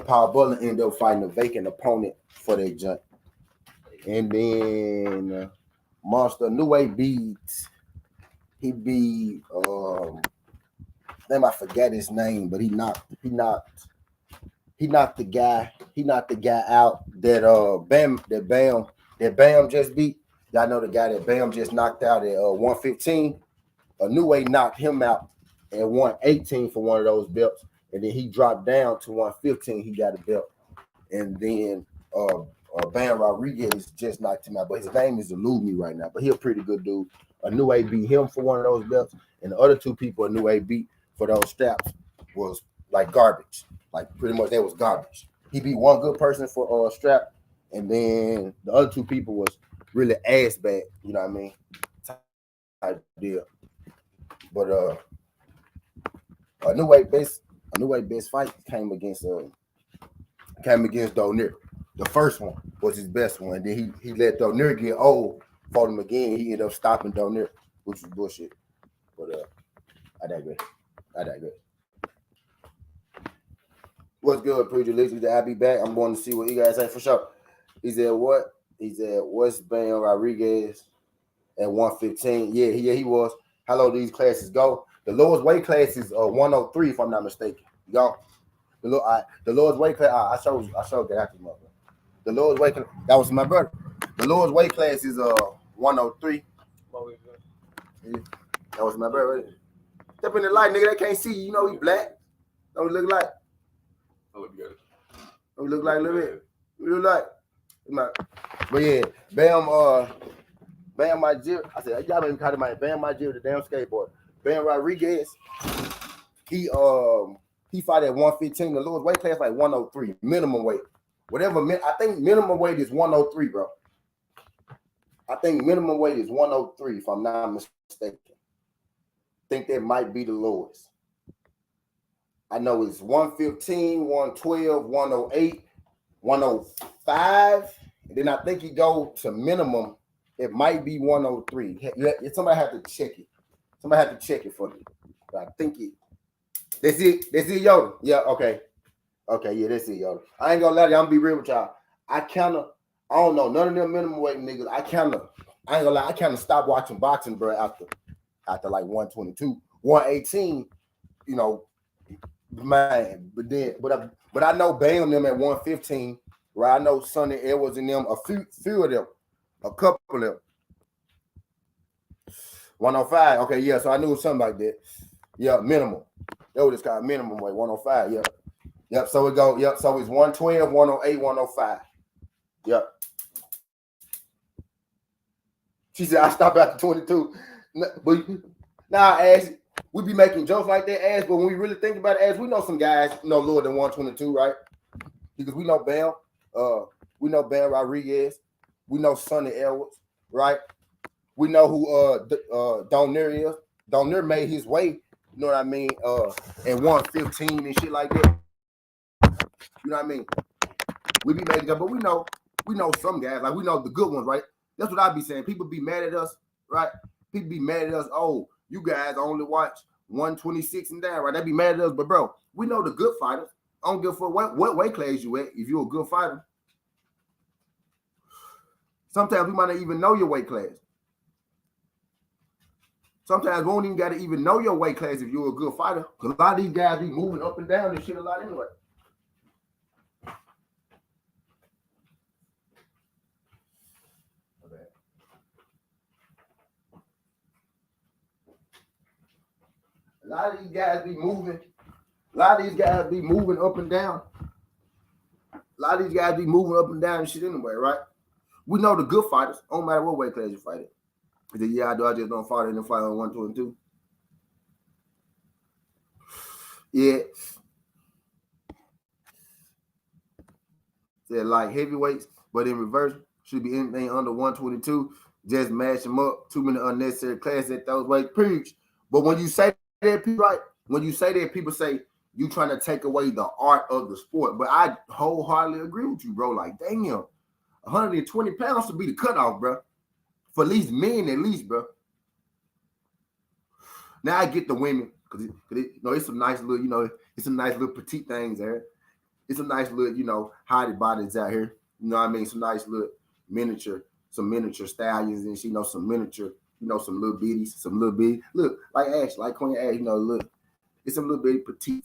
Speaker 1: Paul Butler ended up fighting a vacant opponent for that jump. And then Monster Inoue beat I forget his name, but he knocked the guy out that Bam just beat. Y'all know the guy that Bam just knocked out at 115. Inoue knocked him out at 118 for one of those belts, and then he dropped down to 115. He got a belt, and then Bam Rodriguez just knocked him out, but his name is elude me right now. But he's a pretty good dude. Inoue beat him for one of those belts, and the other 2 people Inoue beat for those straps was like garbage. Like pretty much that was garbage. He beat one good person for a strap, and then the other 2 people was really ass bad. You know what I mean? Type deal. But Inoue best fight came against Donaire. The first one was his best one. And then he let Donaire get old, fought him again. He ended up stopping Donaire, which was bullshit. But I digress. What's good, Pugilist? I'll be back. I'm going to see what you guys say for sure. He said what? He said what's Bam Rodriguez at 115? Yeah, he was. How low these classes go? The lowest weight class is 103, if I'm not mistaken. Y'all. The lowest weight class. I showed that after mother. The lowest weight class. That was my brother. The lowest weight class is 103. Yeah, that was my brother. Step in the light, nigga. They can't see you. You know he black. Don't look like. Don't look like a little bit. You look like. But yeah, Bam Margera. I said y'all even call him my Bam Margera, the damn skateboard. Bam Rodriguez. He fought at 115. The lowest weight class like 103 minimum weight. Whatever. I think minimum weight is 103, bro. I think minimum weight is 103, if I'm not mistaken. I think that might be the lowest. I know it's 115, 112, 108, 105. And then I think you go to minimum, it might be 103. Somebody have to check it. Somebody have to check it for me. But I think it. That's it, Yoda. Yeah, okay. Okay, yeah, that's it, Yoda. I ain't gonna lie to you, I'm gonna be real with y'all. I don't know, none of them minimum weight niggas. I ain't gonna lie, I kind of stopped watching boxing, bro, after like 122, 118, you know, man. But I know Bam them at 115, right? I know Sonny Edwards and them, a few of them, a couple of them. 105, okay, yeah, so I knew something like that. Yeah, minimum. That was kind of minimum weight, 105, yeah. Yep, so it go, yep, so it's 112, 108, 105. Yep. She said, I stopped after 22. But now, Ash, we be making jokes like that, Ash, but when we really think about it, Ash, we know some guys lower than 122, right? Because we know Bam, we know Bam Rodriguez, we know Sonny Edwards, right? We know who Don Nery is. Don Nery made his way, you know what I mean, at 115 and shit like that. You know what I mean? We be making jokes, but we know some guys, like we know the good ones, right? That's what I be saying. People be mad at us, right? People be mad at us. Oh, you guys only watch 126 and down, right? They be mad at us, but bro, we know the good fighters. I don't give a fuck what weight class you at. If you're a good fighter, sometimes we might not even know your weight class. Sometimes we don't even got to even know your weight class if you're a good fighter. Because a lot of these guys be moving up and down and shit a lot anyway. A lot of these guys be moving. A lot of these guys be moving up and down. A lot of these guys be moving up and down and shit anyway, right? We know the good fighters. Don't matter what weight class you fight it. He said, yeah, I do. I just don't fight in the fight on 122. Yeah. Said like heavyweights, but in reverse, should be anything under 122. Just mash them up. Too many unnecessary classes at those weights. Preach. But when you say that, people, right? When you say that, people say you trying to take away the art of the sport. But I wholeheartedly agree with you, bro. Like, damn, 120 pounds to be the cutoff, bro. For at least men, bro. Now I get the women because it's some nice little, it's some nice little petite things there. It's some nice little, hottie bodies out here. You know what I mean? Some nice little miniature stallions and some miniature, some little bitties, look, like Ash, like Queen Ash, look, it's some little bitty petite,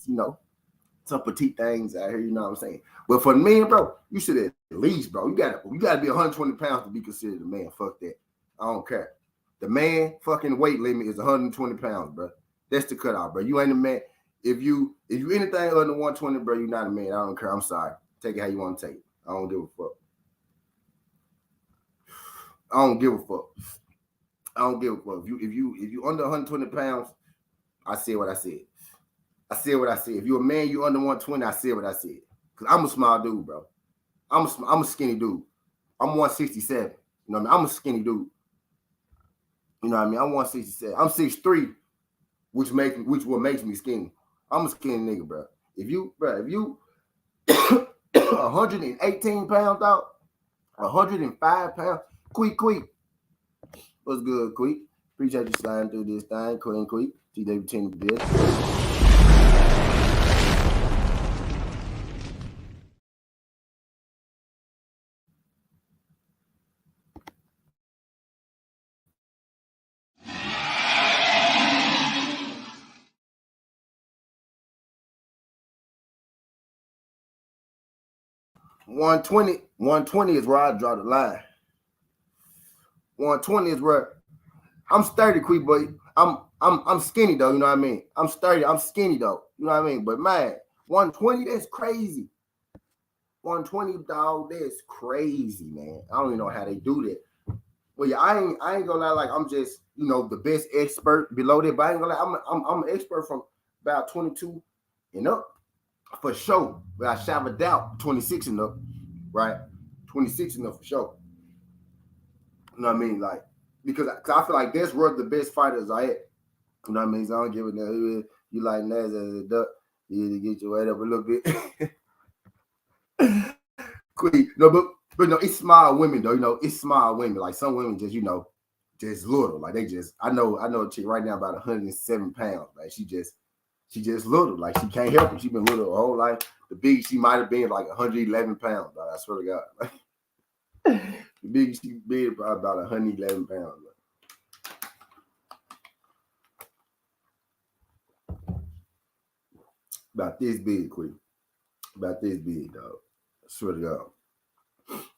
Speaker 1: some petite things out here, you know what I'm saying? But for men, bro, you should at least, bro, you gotta be 120 pounds to be considered a man. Fuck that. I don't care. The man fucking weight limit is 120 pounds, bro. That's the cutoff, bro. You ain't a man. If you anything under 120, bro, you're not a man. I don't care. I'm sorry. Take it how you want to take it. I don't give a fuck. I don't give a fuck. If you under 120 pounds, I said what I said. If you're a man, you under 120, I said what I said. Cause I'm a small dude, bro. I'm a skinny dude. I'm 167. You know what I mean? I'm a skinny dude. You know what I mean? I'm 167. I'm 6'3", which what makes me skinny. I'm a skinny nigga, bro. If you 118 pounds out, 105 pounds, quick. What's good, quick? Appreciate you sliding through this thing, quick. TW10 this. 120 is where I draw the line. 120 is where I'm sturdy, quick, but I'm skinny though. You know what I mean? I'm sturdy. I'm skinny though. You know what I mean? But man, 120, that's crazy. 120, dog, that's crazy, man. I don't even know how they do that. Well, yeah, I ain't gonna lie, like I'm just the best expert below that, but I ain't gonna lie, I'm an expert from about 22 and up for sure. But I shall doubt 26 and up, right? 26 and up for sure. You know what I mean? Like because I feel like that's where the best fighters are at. You know what I mean? So I don't give a damn. You like Naz as a duck, you get your weight up a little bit. Quick, no, but no, it's small women though. It's small women. Like some women just little. Like they just. I know a chick right now about 107 pounds. Like she just little. Like she can't help it. She been little her whole life. The big she might have been like 111 pounds. Like, I swear to God. Like, the big she been about 111 pounds. About this big, quick. About this big, dog. I swear to God.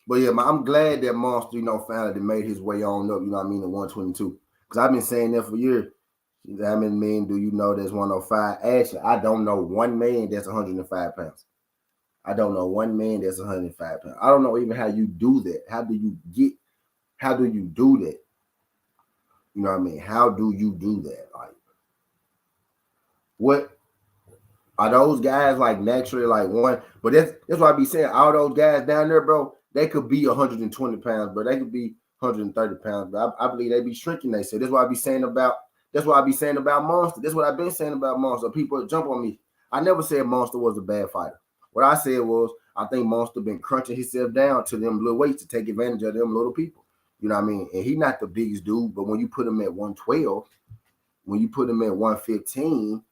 Speaker 1: But yeah, man, I'm glad that Monster, finally made his way on up, you know what I mean, to 122. Because I've been saying that for years. How many men do you know that's 105? Actually, I don't know one man that's 105 pounds. I don't know one man that's 105 pounds. I don't know even how you do that. How do you do that? You know what I mean? How do you do that? Like, what are those guys like naturally like one? But that's what I be saying. All those guys down there, bro, they could be 120 pounds, but they could be 130 pounds. But I believe they be shrinking. They say that's what I be saying about. That's what I be saying about Monster. That's what I've been saying about Monster. People jump on me. I never said Monster was a bad fighter. What I said was I think Monster been crunching himself down to them little weights to take advantage of them little people. You know what I mean? And he not the biggest dude, but when you put him at 112, when you put him at 115,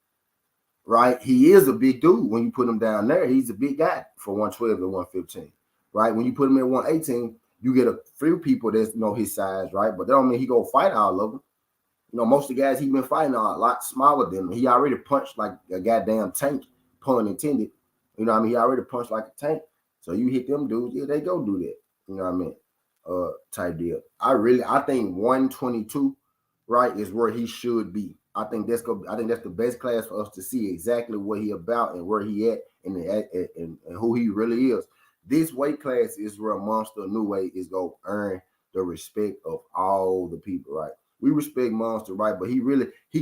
Speaker 1: right? He is a big dude. When you put him down there, he's a big guy for 112 and 115, right? When you put him at 118, you get a few people that's his size, right? But that don't mean he go fight all of them. Most of the guys he been fighting are a lot smaller than him. He already punched like a goddamn tank, pun intended. You know what I mean? He already punched like a tank. So you hit them dudes, yeah, they go do that. You know what I mean? Type deal. I think 122, right, is where he should be. I think that's the best class for us to see exactly what he about and where he at and who he really is. This weight class is where Monster Inoue is gonna earn the respect of all the people, right? We respect Monster, right? But he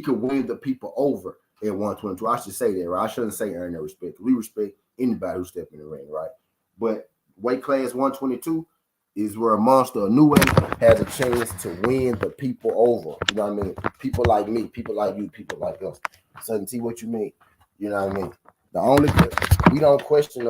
Speaker 1: could win the people over at 122. I should say that, right? I shouldn't say earn their respect. We respect anybody who step in the ring, right? But weight class 122 is where a Monster Inoue has a chance to win the people over. You know what I mean? People like me, people like you, people like us. So see what you mean. You know what I mean? The only we don't question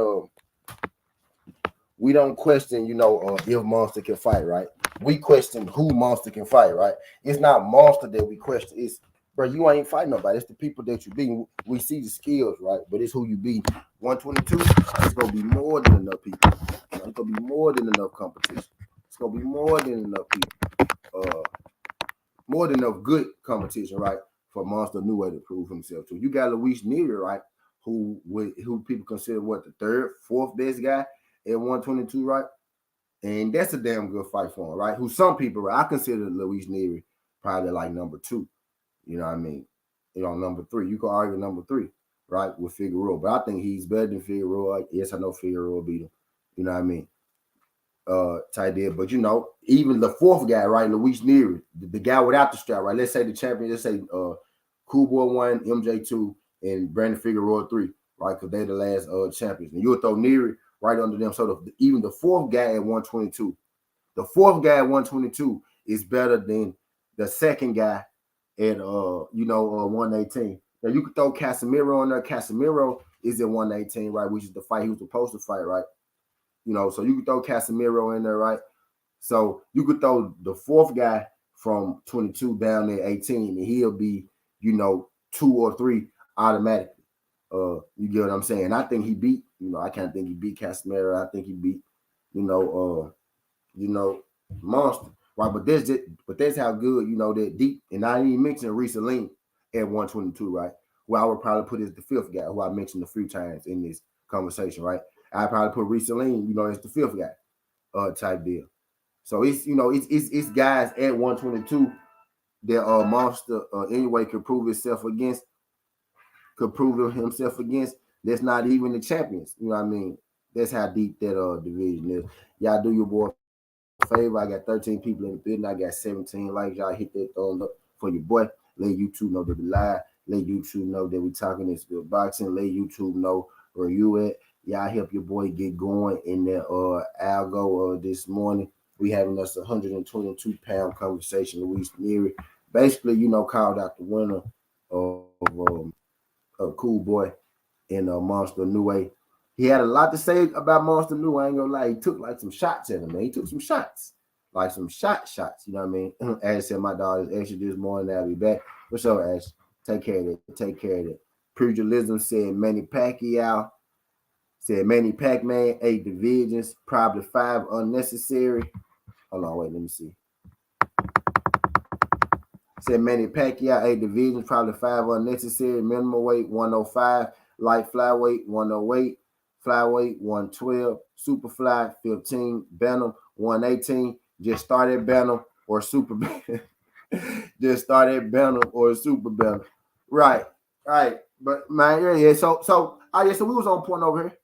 Speaker 1: if Monster can fight, right? We question who Monster can fight, right? It's not Monster that we question. It's, bro, you ain't fighting nobody. It's the people that you beat. We see the skills, right? But it's who you beat. 122, it's gonna be more than enough people. It's gonna be more than enough competition. It's gonna be more than enough people. More than enough good competition, right? For Monster Inoue to prove himself to. You got Luis Nery, right? Who people consider what, the third, fourth best guy at 122, right? And that's a damn good fight for him, right? Who some people, right? I consider Luis Nery probably like number 2. You know what I mean? Number 3. You can argue number 3, right? With Figueroa. But I think he's better than Figueroa. Yes, I know Figueroa beat him. You know what I mean? Type deal. But even the fourth guy, right? Luis Nery, the guy without the strap, right? Let's say the champion, let's say Coolboy 1, MJ2, and Brandon Figueroa 3, right? Because they're the last champions. And you'll throw Nery right under them. So even the fourth guy at 122, is better than the second guy at 118. Now you could throw Casemiro on there. Casemiro is at 118, right? Which is the fight he was supposed to fight, right? So you could throw Casemiro in there, right? So you could throw the fourth guy from 22 down there 18, and he'll be, 2 or 3 automatically. You get what I'm saying? I think he beat, I can't think he beat Casemiro. I think he beat, Monster, right? But that's how good, that deep. And I didn't even mention Reese Lane at 122, right? Who I would probably put as the fifth guy, who I mentioned a few times in this conversation, right? I probably put Reese Saline, as the fifth guy, type deal. So it's guys at 122 that Monster anyway could prove himself against. That's not even the champions. You know what I mean? That's how deep that division is. Y'all do your boy a favor. I got 13 people in the building. I got 17 likes. Y'all hit that thumbs up for your boy. Let YouTube know that we live. Let YouTube know that we talking this good boxing. Let YouTube know where you at. Y'all help your boy get going in that algo this morning. We having us a 122-pound conversation. Luis Nery basically, called out the winner of Coolboy and Monster Inoue. He had a lot to say about Monster Inoue. I ain't gonna lie. He took like some shots at him, man. He took some shots. Like some shots. You know what I mean? Ash said, my dog is extra this morning. I'll be back. What's up, Ash? Take care of it. Take care of it. Pugilism said Manny Pacquiao. Said Manny Pac-Man, 8 divisions, probably 5 unnecessary. Hold on, wait, let me see. Said Manny Pacquiao, 8 divisions, probably 5 unnecessary. Minimum weight, 105. Light flyweight, 108. Flyweight, 112. Superfly, 15. Bantam, 118. Just started Bantam or Super Bantam. Just started Bantam or Super Bantam. Right. But, man, yeah. So we was on point over here.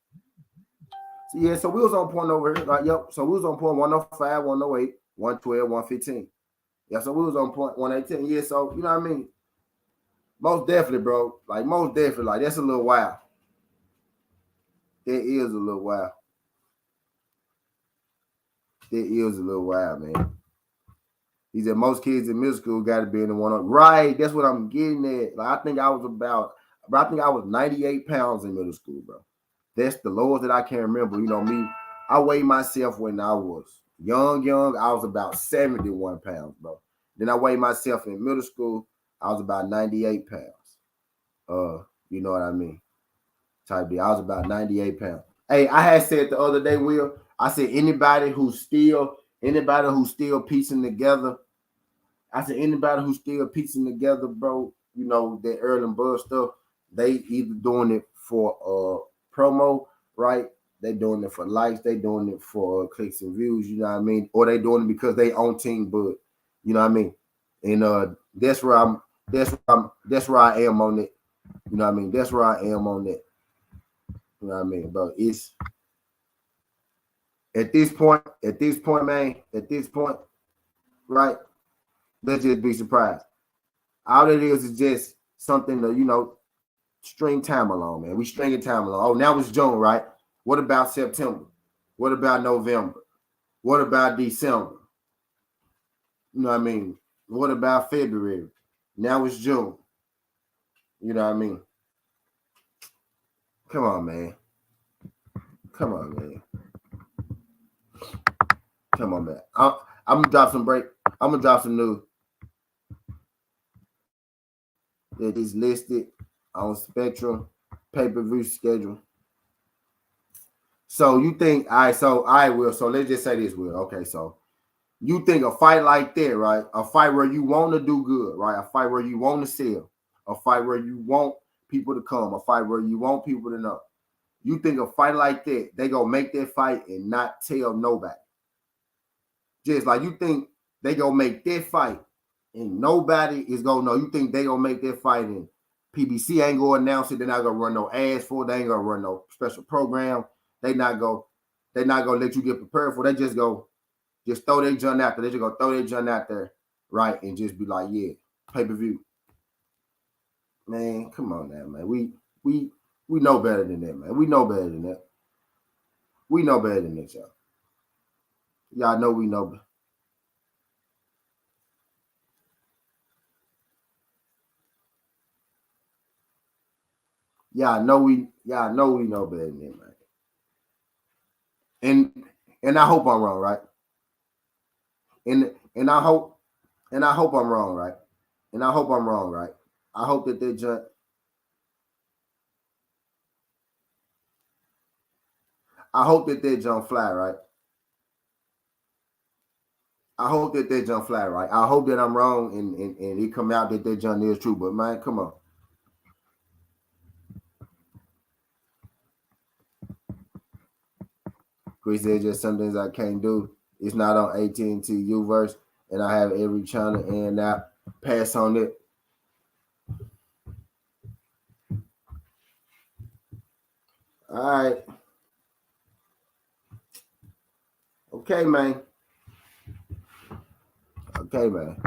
Speaker 1: So we was on point over here. Like, yep. So we was on point 105, 108, 112, 115. Yeah, so we was on point 118. Yeah, so you know what I mean? Most definitely, bro. Like, most definitely. Like, that's a little wild. That is a little wild. That is a little wild, man. He said most kids in middle school got to be in the one. Right, that's what I'm getting at. Like, I think I was 98 pounds in middle school, bro. That's the lowest that I can remember. Me, I weighed myself when I was young. I was about 71 pounds, bro. Then I weighed myself in middle school. I was about 98 pounds. You know what I mean? Type B. I was about 98 pounds. Hey, I had said the other day, Will, I said anybody who's still piecing together. I said anybody who's still piecing together, bro, that Earl and Bud stuff, they either doing it for promo, right? They doing it for likes, they doing it for clicks and views, you know what I mean? Or they doing it because they own Team Bud, you know what I mean? And that's where I am on it. You know what I mean? That's where I am on that. You know what I mean? Bro, it's at this point, man, right? Let's just be surprised. All it is just something to, string time along, man. We stringing time along. Oh, now it's June, right? What about September? What about November? What about December? You know what I mean? What about February? Now it's June. You know what I mean? Come on, man. Come on, man. I'm gonna drop some break. I'm gonna drop some news. It is listed on Spectrum pay-per-view schedule. So you think, all right, Will. So let's just say this, Will. Okay, so you think a fight like that, right? A fight where you want to do good, right? A fight where you want to sell, a fight where you want people to come, a fight where you want people to know. You think a fight like that, they gonna make that fight and not tell nobody. Just like you think they gonna make that fight and nobody is gonna know. You think they gonna make that fight and PBC ain't gonna announce it. They're not gonna run no ads for it. They ain't gonna run no special program. They not gonna let you get prepared for it. They just throw their junk out there. They just gonna throw their junk out there, right? And just be like, yeah, pay-per-view. Man, come on now, man. We know better than that, man. We know better than that. We know better than that, y'all. Y'all know we know. Y'all know we know better than that, man. And I hope I'm wrong, right? And I hope I'm wrong, right? And I hope I'm wrong, right? I hope that they jump. I hope that they jump fly, right? I hope that they jump fly, right? I hope that I'm wrong and it come out that they jump is true. But man, come on. Chris said just some things I can't do. It's not on AT&T Uverse, and I have every channel and app. Pass on it. All right. Okay, man. Okay, man.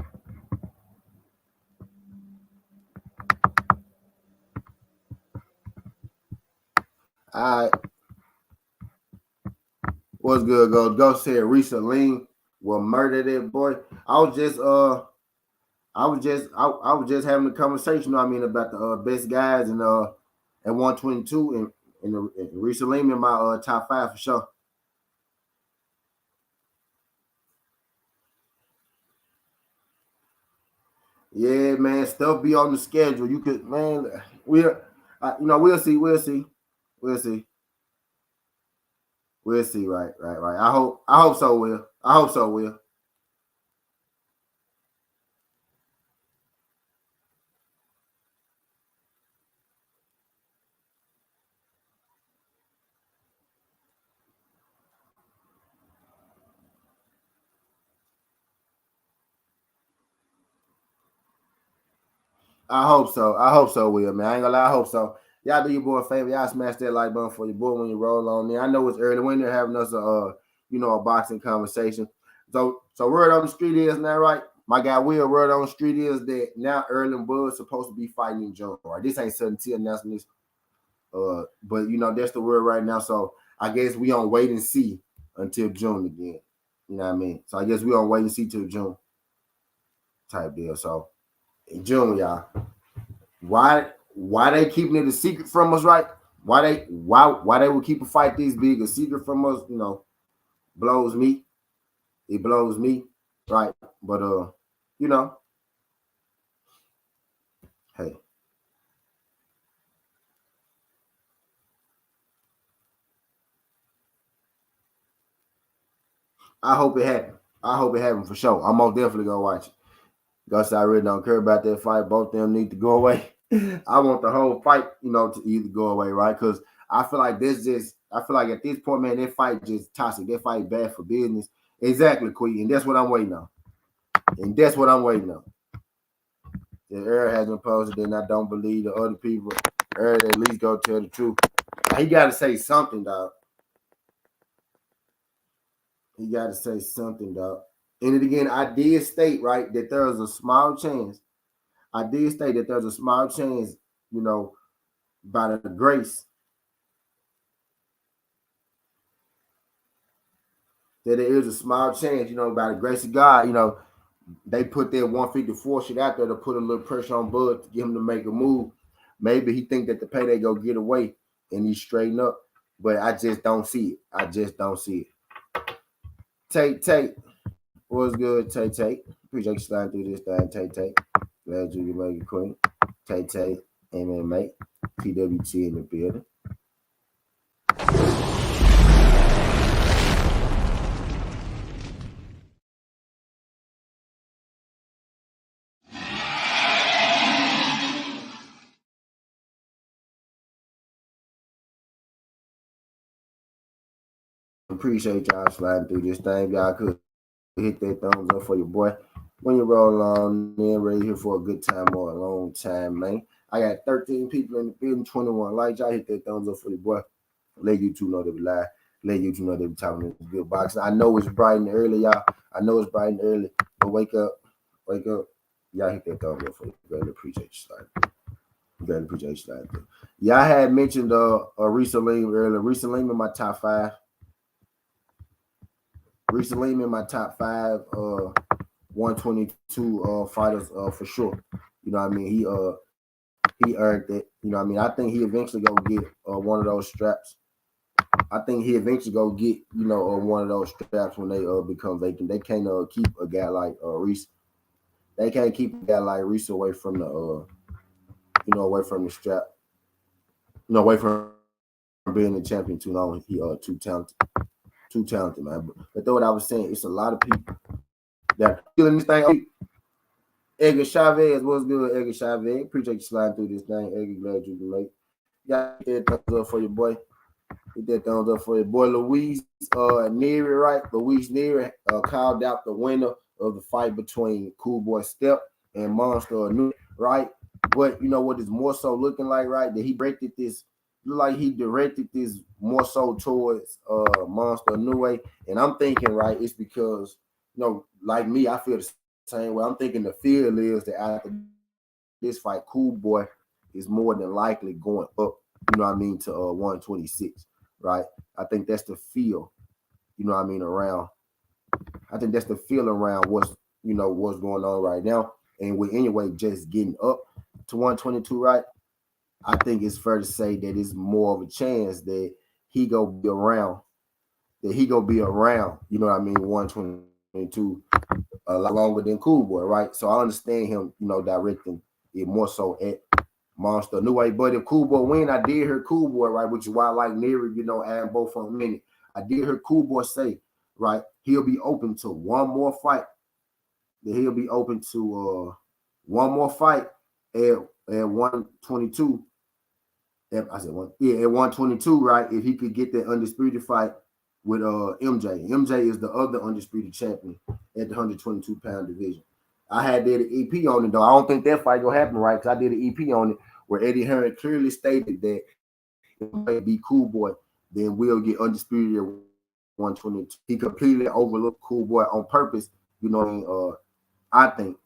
Speaker 1: All right. What's good, Ghost said Risa Lean will murder that boy. I was just having a conversation, you know what I mean, about the best guys and at 122 and Risa Lean in my top 5 for sure. Yeah, man, stuff be on the schedule. You could, man, we'll see. We'll see. Right. I hope so. Will. I hope so. Will, man. I ain't gonna lie. I hope so. Y'all do your boy a favor. Y'all smash that like button for your boy when you roll on there. I know it's early when they're having us a boxing conversation. So word on the street is now, right? My guy Will, word on the street is that now Erlen Bud's supposed to be fighting in June. Right? This ain't certainty announcements. But that's the word right now. So I guess we on wait and see until June again. You know what I mean? So I guess we on wait and see till June type deal. So in June, y'all. Why they keeping it a secret from us, right? Why they would keep a fight this big a secret from us, blows me. It blows me, right? But hey, I hope it happen. I hope it happen for sure. I'm most definitely gonna watch it. Gus, I really don't care about that fight. Both of them need to go away. I want the whole fight, to either go away, right? Because I feel like at this point, man, that fight just toxic. That fight bad for business. Exactly, Queen. And that's what I'm waiting on. The Earl hasn't posted, then I don't believe the other people. Earl at least go tell the truth. He got to say something, dog. He got to say something, dog. And again, I did state, right, that there was a small chance. I did state that there's a small chance, by the grace, that there is a small chance, by the grace of God, they put their 154 shit out there to put a little pressure on Bud to get him to make a move. Maybe he think that the payday go get away and he straighten up, but I just don't see it. Tate, what's good, Tate? Appreciate you sliding through this thing, Tate. Glad you can make it, Queen. Tate, MMA, TWT in the building. Appreciate y'all sliding through this thing. Y'all could hit that thumbs up for your boy. When you roll on in, ready here for a good time or a long time, man. I got 13 people in the building, 21 likes. Y'all hit that thumbs up for your boy. Let you two know they be live. Let you two know they be talking this good boxing. I know it's bright and early, y'all. But wake up. Y'all hit that thumbs up for you. Greatly appreciate you sliding. Y'all had mentioned Risa Lean earlier. Risa Lean in my top 5. Recently in my top 5 122 fighters for sure. You know what I mean? He earned it. You know what I mean? I think he eventually go get one of those straps. I think he eventually go get, one of those straps when they become vacant. They can't keep a guy like Reese. They can't keep a guy like Reese away from the away from the strap. Away from being the champion too long. He too talented, man. But that's what I was saying. It's a lot of people that feeling this thing. Edgar Chavez, what's good, Edgar Chavez? Appreciate you sliding through this thing. Edgar, glad you can make. Got that thumbs up for your boy. Hit that thumbs up for your boy Luis Nery, right? Luis Nery called out the winner of the fight between Coolboy Steph and Monster Inoue, right? But you know what is more so looking like, right? That he directed this, like he directed this more so towards Monster Inoue. And I'm thinking, right, it's because, like me, I feel the same way. I'm thinking the feel is that after this fight, Coolboy is more than likely going up, to 126, right? I think that's the feel, around. I think that's the feel around what's going on right now. And with anyway just getting up to 122, right? I think it's fair to say that it's more of a chance that he go be around, 122 a lot longer than Coolboy, right? So I understand him, directing it more so at Monster Inoue. But if Coolboy win, I did hear Coolboy, right, which is why I like Nery, adding both on a minute. I did hear Coolboy say, right, he'll be open to one more fight. That he'll be open to one more fight at 122. I said one, yeah, at 122, right? If he could get that undisputed fight with MJ. MJ is the other undisputed champion at the 122-pound division. I did an EP on it though. I don't think that fight gonna happen, right? Because I did an EP on it where Eddie Hearn clearly stated that if MJ be Coolboy, then we'll get undisputed at 122. He completely overlooked Coolboy on purpose. I think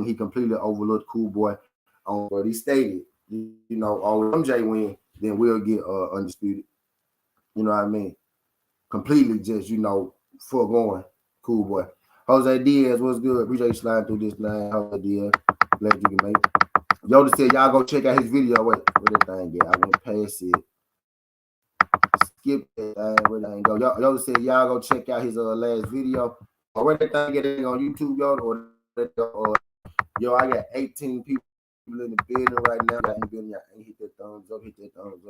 Speaker 1: he completely overlooked Coolboy on what he stated. On MJ win, then we'll get undisputed. You know what I mean? Completely just, foregoing Coolboy. Jose Diaz, what's good? Appreciate you sliding through this line. Jose Diaz, glad you can make it. Yoda said, y'all go check out his video. Wait, where that thing get? I went past it. Skip that thing. Where that thing go? Yoda said, y'all go check out his last video. Where that thing get on YouTube, Yoda? Yo, I got 18 people in the building right now. Hit that thumbs up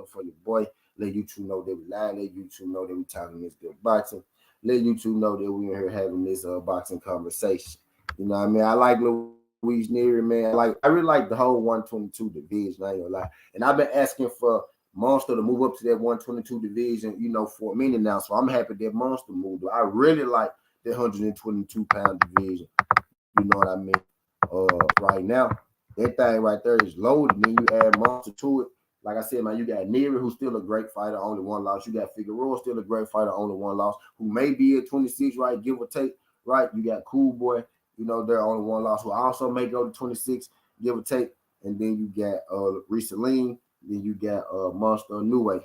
Speaker 1: for your boy. Let YouTube know that we live. Let YouTube know that we talking this good boxing. Let YouTube know that we in here having this boxing conversation. You know what I mean? I like Luis Nery, man. I really like the whole 122 division. I ain't gonna lie. And I've been asking for Monster to move up to that 122 division, for a minute now. So I'm happy that Monster moved. I really like that 122-pound division. You know what I mean? Right now, that thing right there is loaded. Then you add Monster to it. Like I said, man, you got Nery, who's still a great fighter, only one loss. You got Figueroa, still a great fighter, only one loss, who may be at 26, right, give or take, right? You got Coolboy, they're only one loss, who also may go to 26, give or take. And then you got Risaline, then you got Monster Inoue.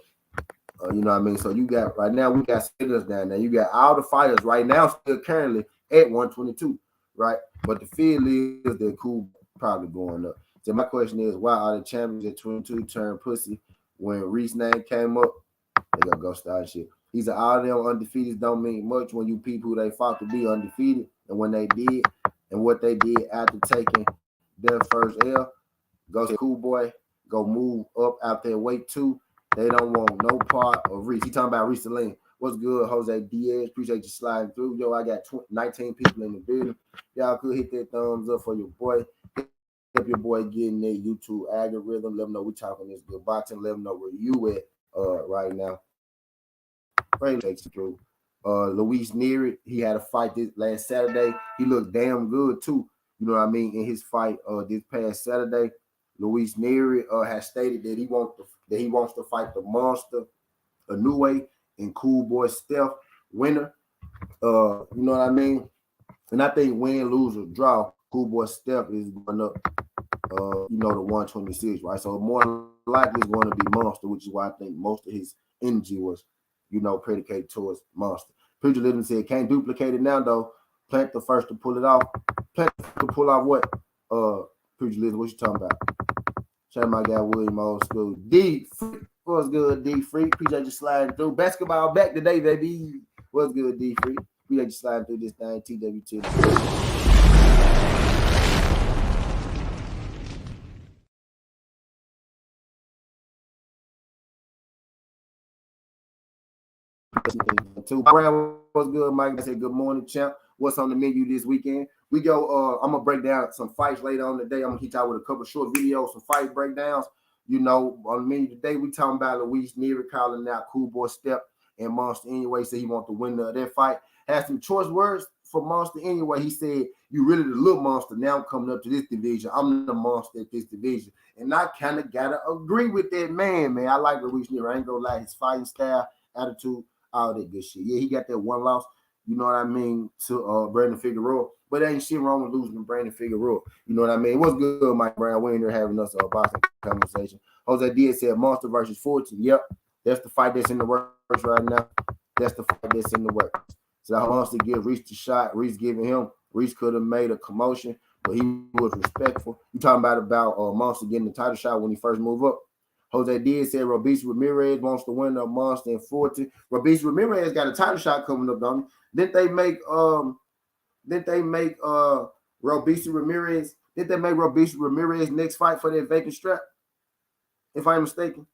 Speaker 1: You know what I mean? So you got, right now, we got stillers down there. You got all the fighters right now still currently at 122, right? But the feel is that Cool probably going up. So my question is, why are the champions at 22 turn pussy when Reese name came up? They gonna go start shit. He said all of them undefeated don't mean much when you people who they fought to be undefeated, and when they did, and what they did after taking their first L, go to Coolboy, go move up out their weight too. They don't want no part of Reese. He talking about Reese Lane. What's good, Jose Diaz? Appreciate you sliding through. Yo, I got 19 people in the building. Y'all could hit that thumbs up for your boy. Help your boy get in that YouTube algorithm. Let them know we talking this good boxing. Let them know where you at right now. Luis Nery, he had a fight this last Saturday. He looked damn good too. You know what I mean? In his fight this past Saturday, Luis Nery has stated that he wants to fight the Monster Inoue and Coolboy Steph winner. You know what I mean? And I think win, lose, or draw, Coolboy Steph is going up, the 126, right? So more likely it's going to be Monster, which is why I think most of his energy was, predicated towards Monster. Preacher Living said, can't duplicate it now, though. Plant the first to pull it off. Plant to pull off what? Preacher Living, what you talking about? Shout out my guy, William Old School. D Freak, what's good, D Freak? Appreciate you sliding through. Basketball back today, baby. What's good, D Freak? Appreciate you sliding through this thing, TWT. Brown, what's good, Mike? I said good morning, champ. What's on the menu this weekend? We go. I'm gonna break down some fights later on today. I'm gonna hit y'all with a couple short videos, some fight breakdowns. You know, on the menu today, we talking about Luis Nery calling out Coolboy Steph and Monster anyway. Said he want the winner of that fight. Had some choice words for Monster anyway. He said, "You really the little monster. Now I'm coming up to this division. I'm the monster at this division." And I kind of gotta agree with that man. I like Luis Nery. I ain't gonna lie, his fighting style, attitude, all that good shit. Yeah, he got that one loss. You know what I mean, to Brandon Figueroa. But ain't shit wrong with losing to Brandon Figueroa. You know what I mean? What's good, Mike Brown? We're in there having us a boxing conversation. Jose Diaz said Monster versus Fortune. Yep, that's the fight that's in the works right now. That's the fight that's in the works. So Monster give Reese the shot. Reese giving him. Reese could have made a commotion, but he was respectful. You talking about Monster getting the title shot when he first moved up. Jose Diaz said Robeisy Ramirez wants to win the Monster and Fortune. Robeisy Ramirez got a title shot coming up, don't he? Didn't they make Robeisy Ramirez? Did they make Robeisy Ramirez next fight for that vacant strap? If I'm mistaken.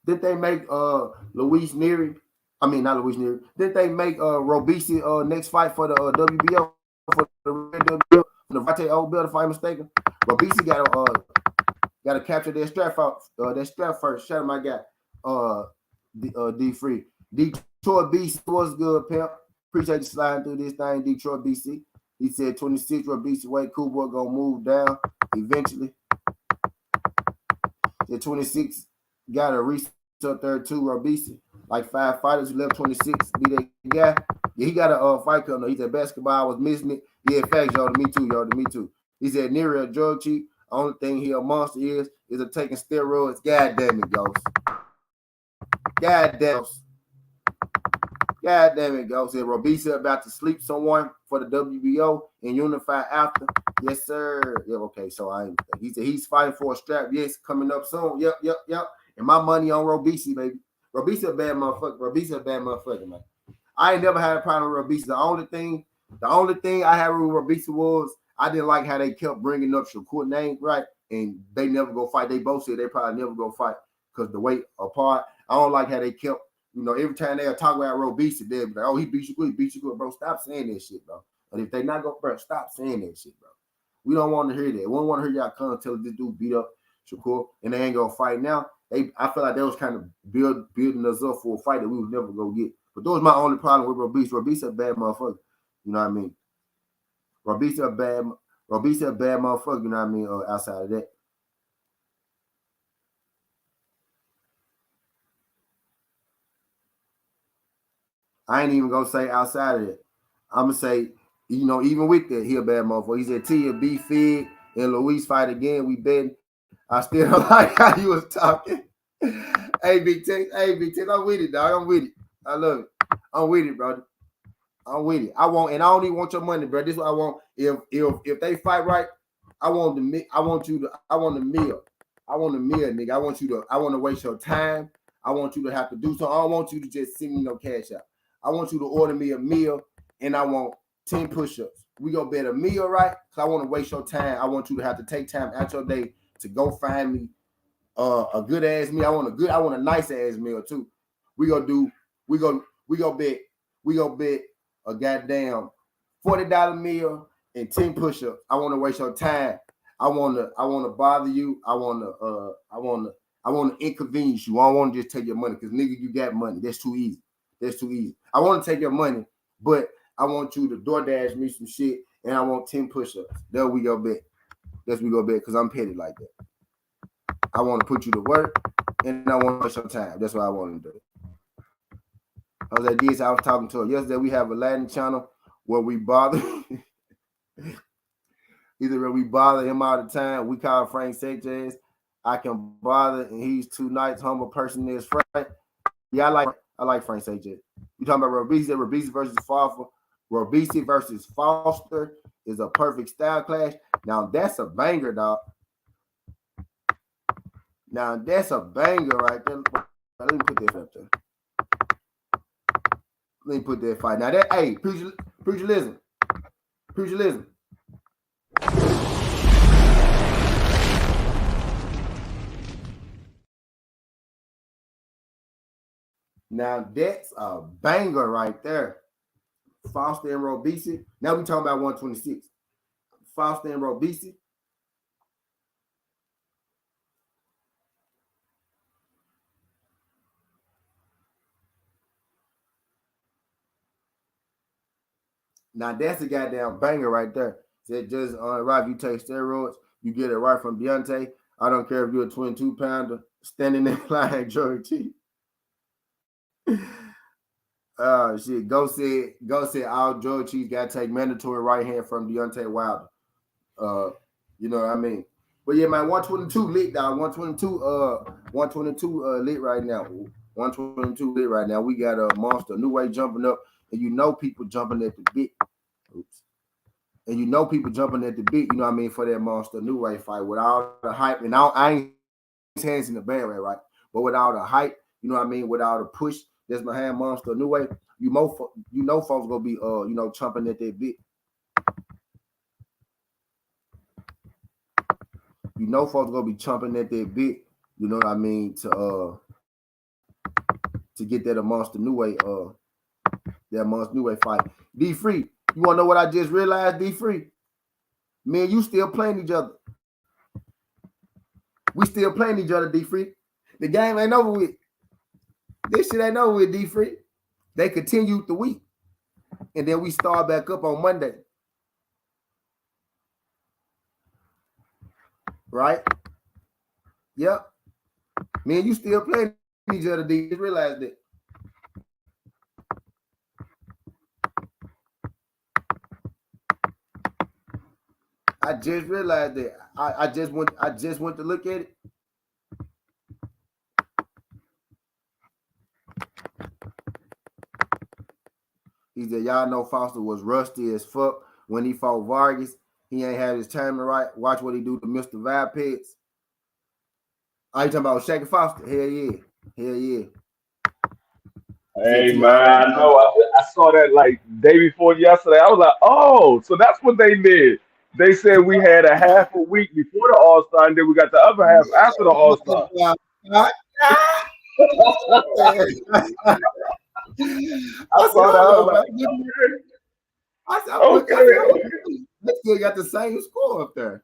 Speaker 1: Did they make Luis Nery? I mean, not Luis Nery. Did they make Robeisy next fight for the WBO for the red WBO for the Vate Old Belt? If I'm mistaken, Robeisy got to capture that strap out. That strap first. Shout out my guy, D Free. Detroit BC was good, pimp. Appreciate you sliding through this thing, Detroit BC. He said 26 Robeisy weight. Coolboy gonna move down eventually. The 26 got a reach up there too, Robeisy. Like 5 fighters who left 26. Be that guy. Yeah, he got a fight coming. He said basketball. I was missing it. Yeah, facts, y'all. Me too, y'all. Me too. He said Nery a drug cheat. Only thing he a monster is a taking steroids. God damn it, Ghost. God damn it, Ghost. Said Robeisy about to sleep someone for the WBO and unify after. Yes, sir. Yeah, okay. So he said he's fighting for a strap. Yes, coming up soon. Yep. And my money on Robeisy, baby. Robeisy a bad motherfucker, man. I ain't never had a problem with Robeisy. The only thing I had with Robeisy was I didn't like how they kept bringing up Shakur name, right? And they never go fight. They both said they probably never go fight because the weight apart. I don't like how they kept, every time they talk about Robeisy, they'll be like, oh, he beat you good, bro. Stop saying that shit, bro. But if they not go, bro, stop saying that shit, bro. We don't want to hear that. We don't want to hear y'all come and tell this dude beat up Shakur and they ain't gonna fight now. I feel like they was kind of building us up for a fight that we would never go get. But that was my only problem with Robeisy. Robeisy a bad motherfucker. You know what I mean? Robeisy a bad motherfucker. You know what I mean? Outside of that. I ain't even gonna say outside of that. I'm gonna say, even with that, he a bad motherfucker. He said Tia B Fig and Luis fight again. We betting. I still don't like how you was talking. Hey, Big Tex, I'm with it, dog. I'm with it. I love it. I'm with it, brother. I'm with it. I don't even want your money, bro. This is what I want. If they fight right, I want the meal. I want the meal, nigga. I want to waste your time. I want you to have to do something. I don't want you to just send me no cash out. I want you to order me a meal and I want 10 push-ups. We gonna bet a meal, right? Because I want to waste your time. I want you to have to take time out your day to go find me a good ass meal. I want a nice ass meal too. We gonna bet a goddamn $40 meal and 10 push-ups. I want to waste your time. I want to bother you. I want to inconvenience you. I don't want to just take your money because nigga, you got money. That's too easy. I want to take your money, but I want you to DoorDash me some shit and I want 10 push-ups. There we go bet. That's we go bet because I'm petty like that. I want to put you to work and I want to waste your time. That's what I want to do. I was talking to her yesterday. We have a Latin channel where we bother. Either we bother him all the time. We call Frank Sanchez. I can bother, and he's too nice, humble person. Is Frank. Yeah, I like Frank Sanchez. You talking about Robeisy versus Foster? Robeisy versus Foster is a perfect style clash. Now that's a banger, dog. Now that's a banger right there. Let me put that up there. Let me put that fight. Now that, hey, pugilism. Now that's a banger right there. Foster and Robeisy. Now we talking about 126. Foster and Robeisy. Now that's a goddamn banger right there. Said just right, if you take steroids, you get it right from Deontay. I don't care if you're a 22-pounder standing there like George T. Shit. Go said all George Cheese gotta take mandatory right hand from Deontay Wilder. Uh, you know what I mean? But yeah, man, 122 lit, dog. 122 lit right now. 122 lit right now. We got a monster, new way jumping up, and you know people jumping at the bit. Oops. And you know people jumping at the bit, you know what I mean, for that monster new way fight with all the hype. And I ain't saying this in the bad way, right? But with all the hype, you know what I mean, with all the push that's behind monster new way, you know folks gonna be chomping at that bit. You know folks gonna be chomping at that bit, you know what I mean, to get that a monster new way that monster new way fight. D Free, you wanna know what I just realized, D Free? Me and you still playing each other. We still playing each other, D Free. The game ain't over with. This shit ain't over with, D Free. They continued the week. And then we start back up on Monday. Right? Yep. Me and you still playing each other, D. Just realize that. I just realized that. I just went to look at it. He said, y'all know Foster was rusty as fuck when he fought Vargas. He ain't had his timing right. Watch what he do to Mr. Vipets. Are you talking about Shaq Foster? Hell yeah. Hell yeah.
Speaker 2: Hey man, I know. I saw that like day before yesterday. I was like, oh, so that's what they did. They said we had a half a week before the All Star, and then we got the other half after the All Star. I
Speaker 1: I said,
Speaker 2: saw that.
Speaker 1: hold
Speaker 2: I was
Speaker 1: on,
Speaker 2: like,
Speaker 1: man.
Speaker 2: okay,
Speaker 1: I said, hold
Speaker 2: okay.
Speaker 1: on. They still got the same score up there.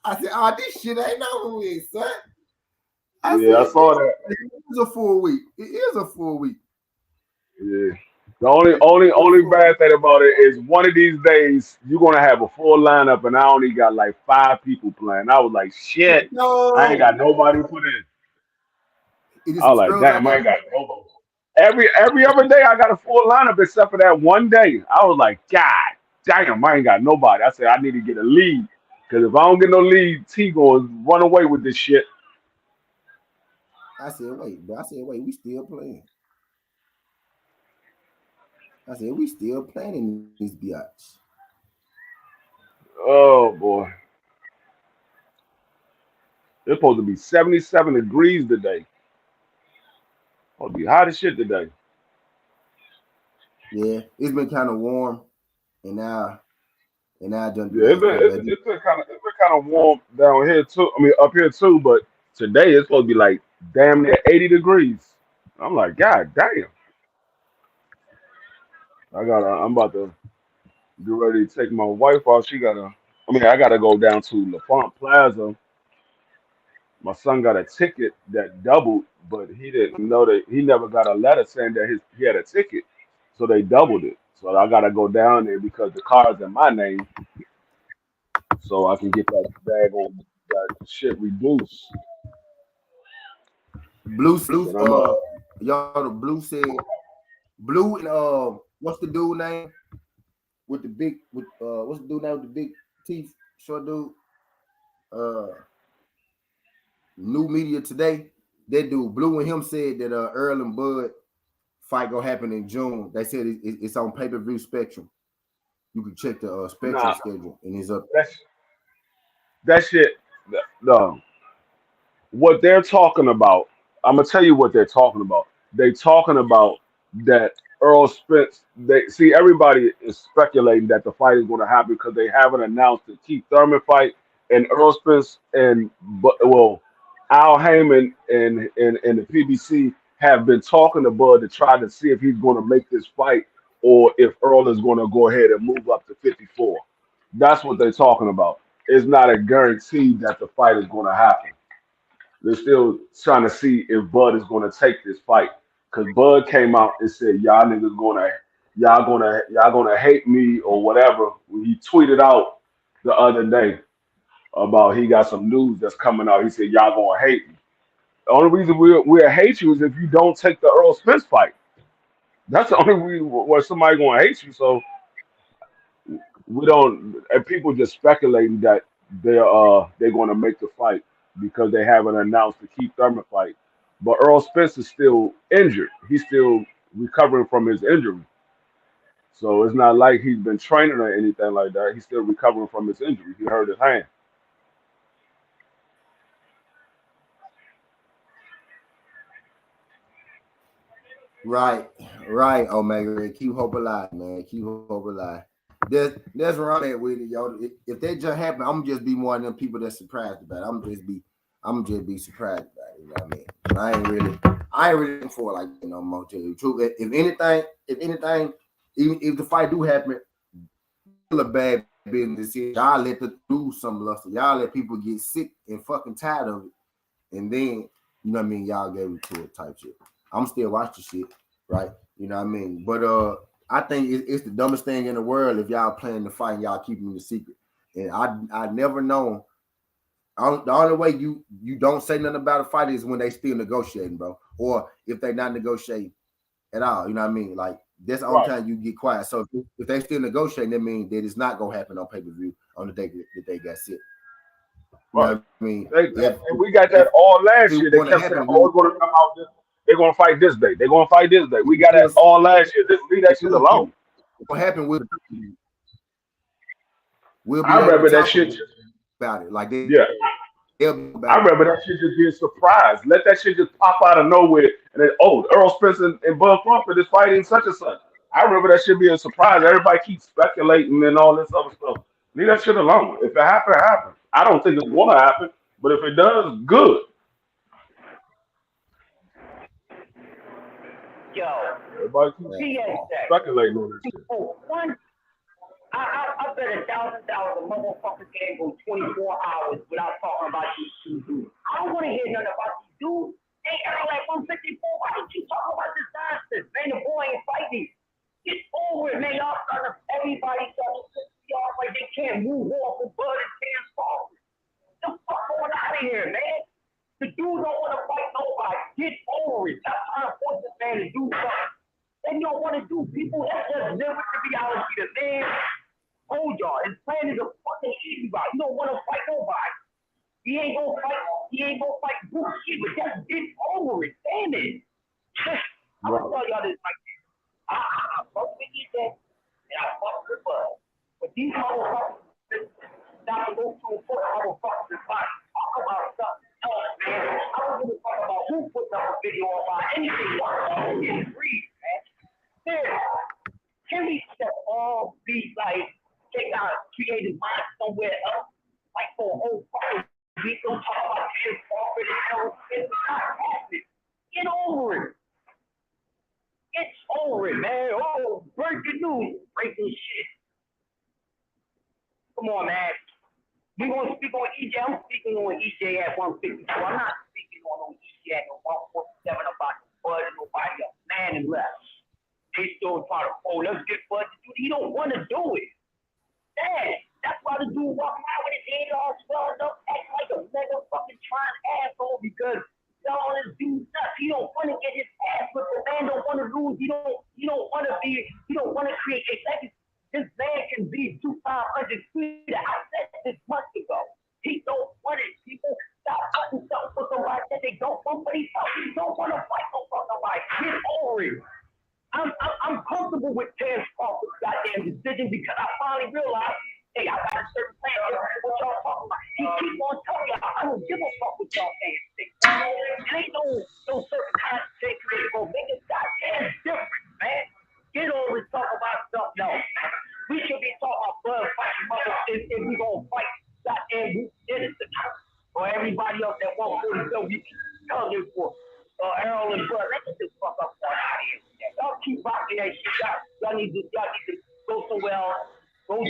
Speaker 1: I said, oh, this shit ain't over with, son. I
Speaker 2: Yeah, I
Speaker 1: said,
Speaker 2: saw that.
Speaker 1: it is a full week. It is a full week.
Speaker 2: Yeah. The only bad thing about it is one of these days you're gonna have a full lineup, and I only got like 5 people playing. I was like, shit, I ain't
Speaker 1: No,
Speaker 2: got nobody to put in.
Speaker 1: it is
Speaker 2: I
Speaker 1: some
Speaker 2: was like,
Speaker 1: scrubs out
Speaker 2: damn, I
Speaker 1: there.
Speaker 2: ain't got nobody. Every other day I got a full lineup except for that one day. I was like, God damn, I ain't got nobody. I said I need to get a lead because if I don't get no lead, T gonna run away with this shit.
Speaker 1: I said, wait, bro. I said, wait, we still playing. I said, we still playing in this biatch.
Speaker 2: Oh boy, it's supposed to be 77 degrees today. Supposed to be hot as shit today.
Speaker 1: Yeah, it's been kind of warm, and now it done
Speaker 2: Yeah,
Speaker 1: got back.
Speaker 2: it's been kind of warm down here too. I mean, up here too. But today it's supposed to be like damn near 80 degrees. I'm like, God damn. I'm about to get ready to take my wife out. I gotta go down to LaFont Plaza. My son got a ticket that doubled, but he didn't know that he never got a letter saying that he had a ticket. So they doubled it. So I gotta go down there because the car's in my name, so I can get that bag on that shit reduced. Then I'm
Speaker 1: Y'all, the blue said blue and what's the dude name with the big with what's the dude name with the big teeth, short dude, uh, new media today. That dude blue and him said that Earl and Bud fight gonna happen in June. They said it's on pay-per-view Spectrum. You can check the Spectrum
Speaker 2: nah.
Speaker 1: schedule, and it's up.
Speaker 2: That's that shit. No, what they're talking about, I'm gonna tell you what they're talking about. They talking about that Earl Spence. They see everybody is speculating that the fight is going to happen because they haven't announced the Keith Thurman fight and Earl Spence and Al Heyman and the PBC have been talking to Bud to try to see if he's going to make this fight or if Earl is going to go ahead and move up to 54. That's what they're talking about. It's not a guarantee that the fight is going to happen. They're still trying to see if Bud is going to take this fight. Because Bud came out and said, y'all niggas going to y'all gonna hate me or whatever. He tweeted out the other day about he got some news that's coming out. He said y'all gonna hate me. The only reason we'll hate you is if you don't take the Earl Spence fight. That's the only reason where somebody gonna hate you. So we don't. And people just speculating that they're gonna make the fight because they haven't announced the Keith Thurman fight. But Earl Spence is still injured. He's still recovering from his injury. So it's not like he's been training or anything like that. He's still recovering from his injury. He hurt his hand.
Speaker 1: Right, right, Omega. Keep hope alive, man. Keep hope alive. That's where I'm at with it, yo. If that just happen, I'm just be one of them people that's surprised about it. I'm just be surprised about it. You know what I mean? I ain't really looking for it like that no more. Tell you the truth. If anything, even if the fight do happen, still a bad business decision. Y'all let the do some luster. Y'all let people get sick and fucking tired of it, and then you know what I mean. Y'all gave it to it type shit. I'm still watching shit, right? You know what I mean. But I think it's the dumbest thing in the world if y'all planning to fight and y'all keeping the secret. And I never known. The only way you don't say nothing about a fight is when they still negotiating, bro, or if they not negotiating at all. You know what I mean? Like that's the only
Speaker 2: Right,
Speaker 1: time you get quiet. So if they still negotiating, that means that it's not gonna happen on pay per view on the day that they got sick. You know
Speaker 2: right.
Speaker 1: what I mean?
Speaker 2: And we got that
Speaker 1: If
Speaker 2: all last
Speaker 1: it
Speaker 2: year. They
Speaker 1: want to
Speaker 2: kept saying,
Speaker 1: happen, we
Speaker 2: "Oh,
Speaker 1: would.
Speaker 2: it's going to come out this. They're going to fight this day. They're going to fight this day." We got
Speaker 1: It
Speaker 2: that
Speaker 1: was
Speaker 2: all last year. Just leave that
Speaker 1: it
Speaker 2: shit
Speaker 1: was
Speaker 2: alone.
Speaker 1: what happened. We'll
Speaker 2: I
Speaker 1: be able to
Speaker 2: remember that
Speaker 1: talk
Speaker 2: shit.
Speaker 1: about it. Like they'll
Speaker 2: Yeah,
Speaker 1: be about it.
Speaker 2: I remember that shit just being surprised. Let that shit just pop out of nowhere, and then Earl Spence and Bud Crawford is fighting such and such. I remember that shit being a surprise. Everybody keeps speculating and all this other stuff. Leave that shit alone. If it happen, it happen. I don't think it's gonna happen, but if it does, good.
Speaker 3: Yo,
Speaker 2: Everybody keeps
Speaker 1: Yeah.
Speaker 3: PSA.
Speaker 2: speculating on this shit.
Speaker 3: Oh, one, I bet $1,000 a motherfucker can't go 24 hours without talking about these two dudes. I don't want to hear nothing about these dudes. Hey, Earl at 154, why don't you talk about this nonsense? Man, the boy ain't fighting. Get over it, man. Y'all starting to, everybody starting to piss me off like they can't move off of Bud and Cam's fault. The fuck going out of here, man. The dude don't want to fight nobody. Get over it. Stop trying to force this man to do something. They don't want to do. People that just live with the reality. The man told y'all his plan is a fucking easy route. He don't want to fight nobody. He ain't gonna fight. He ain't gonna fight bullshit. But just get over it. Damn it. I'm
Speaker 2: Right.
Speaker 3: gonna tell y'all this like this. I fuck with EJ and I fuck with Bud. But these motherfuckers not to go to a foot motherfuckers body. Talk about something else, man. I don't give a fuck about who put up a video about anything. Y'all get free, man. There. Can we just all be like, take our creative mind somewhere else? Like for a whole fucking week, don't talk about this already. It's not happening. Get over it. Get over it, man. Oh, breaking news. Breaking shit. Come on, man. We gonna speak on EJ. I'm speaking on EJ at 152. I'm not speaking on EJ at 147 about Bud and nobody else. Man and left. They still try to, oh, let's get Bud to do it. He don't want to do it. Man, that's why the dude walking out with his head all swelled up, acting like a mega fucking trying asshole because y'all this dude nuts. He don't want to get his ass whipped. The man don't want to lose. He don't want to create a legacy. This man can be 2,500 feet. I said this months ago. He don't want it. People stop putting something for somebody that they don't want, but he don't want to fight for somebody. Get over it. I'm comfortable with Terrence Crawford's goddamn decision because I finally realized, hey, I got a certain plan for what y'all talking about. He keep on telling y'all, I don't give a fuck what y'all saying. It ain't no certain conversation that's gonna make it goddamn different, man. Get over and talk about something else, man. We should be talking about blood fighting mother if we gonna fight goddamn who did it tonight. Or everybody else that won't really know we keep telling you for Errol and Bud. Let's get this fuck up on out of here. Y'all keep rocking that shit out. Y'all need to go somewhere else. Go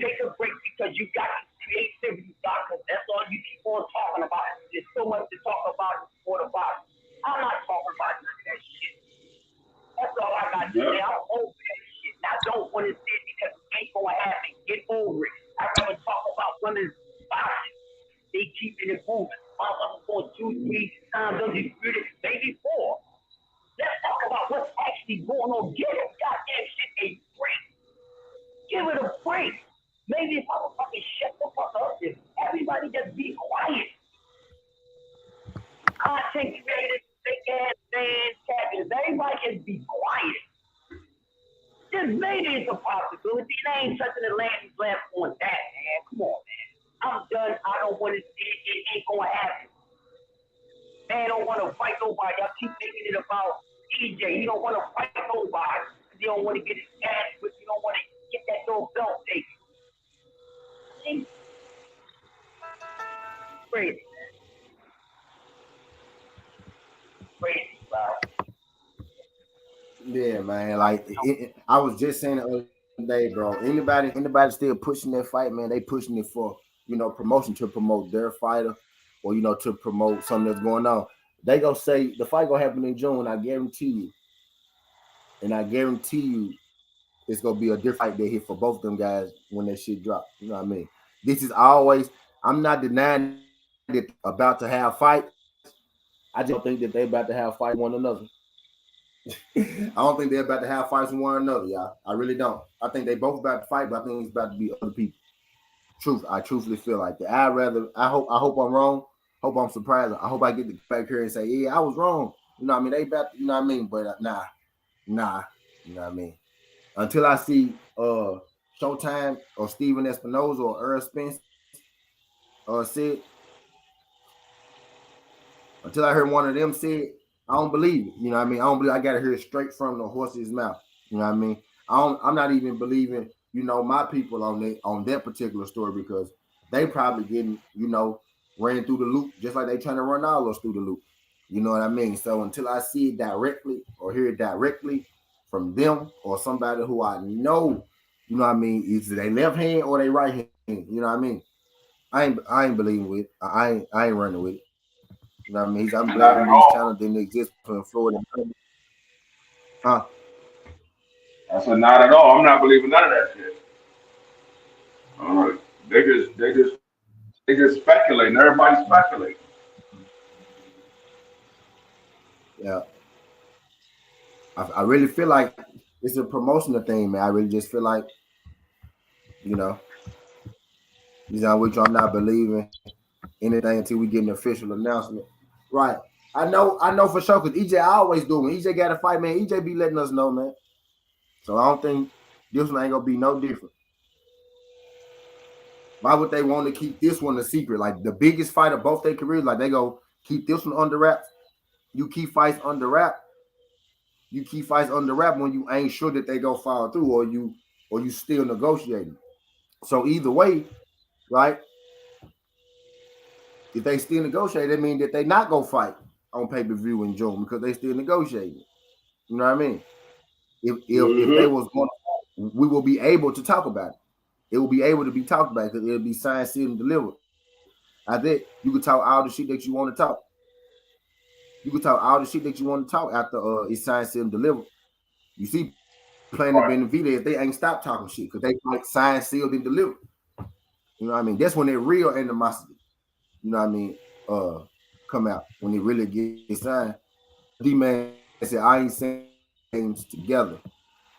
Speaker 3: take a break because you got creativity, doctor. That's all you keep on talking about. There's so much to talk about for the body. I'm not talking about none of that shit. That's all I got to
Speaker 2: Yeah.
Speaker 3: say. I'm over that shit. keeping it moving. Motherfuckers going two, three times undisputed, maybe four. Let's talk about what's actually going on. Give this goddamn shit a break. Give it a break. Maybe if I would fucking shut the fuck up, if everybody just be quiet. Content creators, fake ass fans, captains, everybody just be quiet. Just maybe it's a possibility. It ain't such an Atlantic left on that, man. Come on, man. I'm done. I don't want to see it. It ain't gonna happen. Man don't want to fight nobody. Y'all keep making it about EJ. He don't want to fight nobody. He don't want to get his ass whipped. He don't want to get that little belt taken. Crazy, man. Crazy, bro.
Speaker 1: Yeah, man. I was just saying the other day, bro. Anybody still pushing that fight, man? They pushing it for promotion to promote their fighter, or to promote something that's going on. They gonna say the fight gonna happen in June. I guarantee you, it's gonna be a different fight they hit for both them guys when that shit drop. You know what I mean? This is always. I'm not denying that about to have fights. I just don't think that they about to have fight one another. I don't think they're about to have fights with one another, y'all. I really don't. I think they both about to fight, but I think it's about to be other people. I truthfully feel like that. I hope I'm wrong. Hope I'm surprised. I hope I get to back here and say, yeah, I was wrong. You know what I mean? They about to, you know what I mean? But nah. You know what I mean? Until I see Showtime or Steven Espinoza or Earl Spence said, until I heard one of them say it, I don't believe it. You know what I mean? I don't believe. I gotta hear it straight from the horse's mouth. You know what I mean? I'm not even believing, my people on that particular story, because they probably getting, ran through the loop just like they trying to run all us through the loop. You know what I mean? So until I see it directly or hear it directly from them or somebody who I know, you know what I mean, either they left hand or they right hand. You know what I mean? I ain't believing with it. I ain't running with it. You know what I mean? I'm glad that
Speaker 2: Not
Speaker 1: these
Speaker 2: at
Speaker 1: channels
Speaker 2: all.
Speaker 1: didn't exist in Florida. Huh?
Speaker 2: I said not at all. I'm not believing none of that shit. All right. They just speculating. Everybody's speculating.
Speaker 1: Yeah. I really feel like it's a promotional thing, man. I really just feel like, you know, these are which I'm not believing anything until we get an official announcement. Right. I know for sure, because EJ always do. When EJ got a fight, man, EJ be letting us know, man. So I don't think this one ain't gonna be no different. Why would they want to keep this one a secret? Like the biggest fight of both their careers, like they go keep this one under wraps. You keep fights under wrap. You keep fights under wrap when you ain't sure that they go follow through, or you still negotiating. So either way, right? If they still negotiate, that means that they not gonna fight on pay per view in June because they still negotiating. You know what I mean? If they
Speaker 2: Mm-hmm.
Speaker 1: was going, we will be able to talk about it. It will be able to be talked about because it'll be signed, sealed, and delivered. I think you can talk all the shit that you want to talk. You can talk all the shit that you want to talk after it's signed, sealed, and delivered. You see, Planet
Speaker 2: Right.
Speaker 1: Benavides, they ain't stop talking shit because they like signed, sealed, and delivered. You know what I mean? That's when their real animosity, you know what I mean, come out when they really get signed. D-Man said, I ain't saying things together.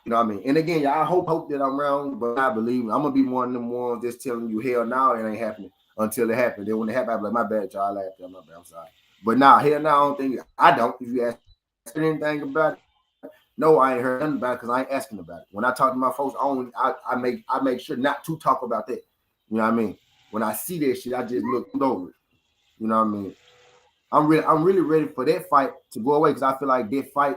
Speaker 1: You know what I mean? And again, y'all, I hope that I'm wrong, but I believe I'm gonna be one of them ones just telling you hell no, it ain't happening until it happens. Then when it happens, I'm like, my bad, y'all. I laughed. My bad. I'm sorry. But nah, hell no, I don't think I don't. If you ask anything about it, no, I ain't heard nothing about it because I ain't asking about it. When I talk to my folks, I make sure not to talk about that. You know what I mean? When I see that shit, I just look over it. You know what I mean? I'm really ready for that fight to go away because I feel like that fight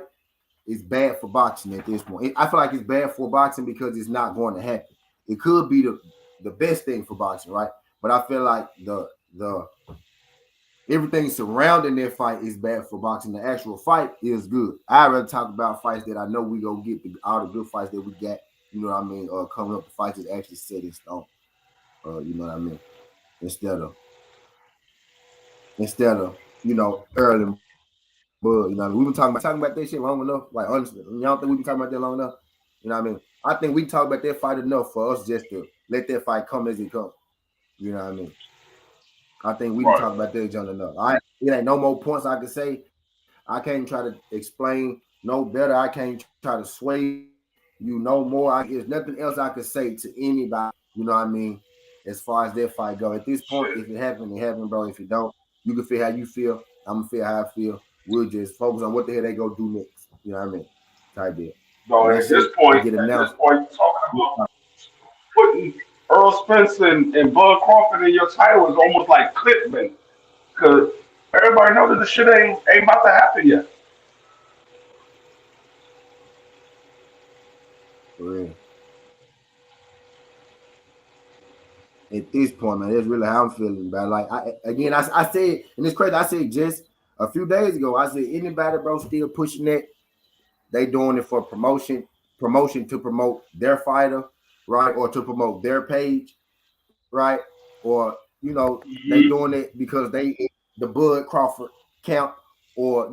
Speaker 1: is bad for boxing at this point. I feel like it's bad for boxing because it's not going to happen. It could be the best thing for boxing, right? But I feel like the everything surrounding that fight is bad for boxing. The actual fight is good. I'd rather talk about fights that I know we gonna get all the good fights that we got. You know what I mean? Coming up, the fights that actually set in stone. You know what I mean? Instead of Earl and Bud. You know what I mean? We've been talking about that shit long enough. Like honestly, y'all don't think we've been talking about that long enough? You know what I mean? I think we talk about that fight enough for us just to let that fight come as it comes. You know what I mean? I think we didn't
Speaker 2: Right.
Speaker 1: talk about that, John, enough. It ain't no more points I can say. I can't try to explain no better. I can't try to sway you no more. There's nothing else I could say to anybody. You know what I mean? As far as that fight go, at this point,
Speaker 2: Shit.
Speaker 1: if it happened, it happened, bro. If it don't, you can feel how you feel. I'm gonna feel how I feel. We'll just focus on what the hell they go do next. You know what I mean? Type deal.
Speaker 2: No,
Speaker 1: When that shit get
Speaker 2: at this
Speaker 1: announced,
Speaker 2: point, you're talking about putting Earl Spence and Bud Crawford in your title is almost like clickbait because everybody knows that the shit ain't about to happen yet.
Speaker 1: for real. At this point, man, that's really how I'm feeling, bro. Like I said, and it's crazy. I said just a few days ago, I said anybody, bro, still pushing that, they doing it for promotion to promote their fighter, right, or to promote their page, right, or they
Speaker 2: Mm-hmm.
Speaker 1: doing it because they the Bud Crawford count, or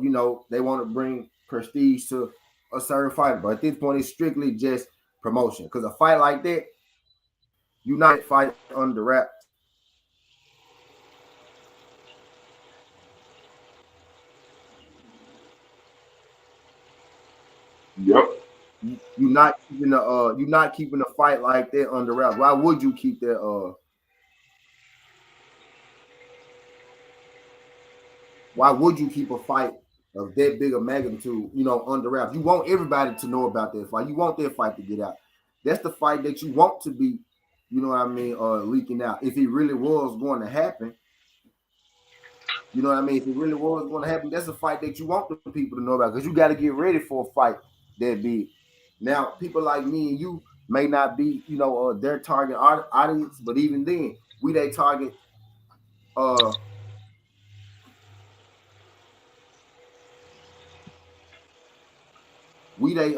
Speaker 1: they want to bring prestige to a certain fighter. But at this point, it's strictly just promotion. Because a fight like that, you not fight under wraps.
Speaker 2: Yep.
Speaker 1: You're not keeping a fight like that under wraps. Why would you keep that why would you keep a fight of that big of magnitude, under wraps? You want everybody to know about that fight. You want that fight to get out. That's the fight that you want to be, leaking out. If it really was going to happen, you know what I mean? If it really was going to happen, that's a fight that you want the people to know about because you got to get ready for a fight that big. Now, people like me and you may not be, their target audience, but even then, we they target. Uh, we they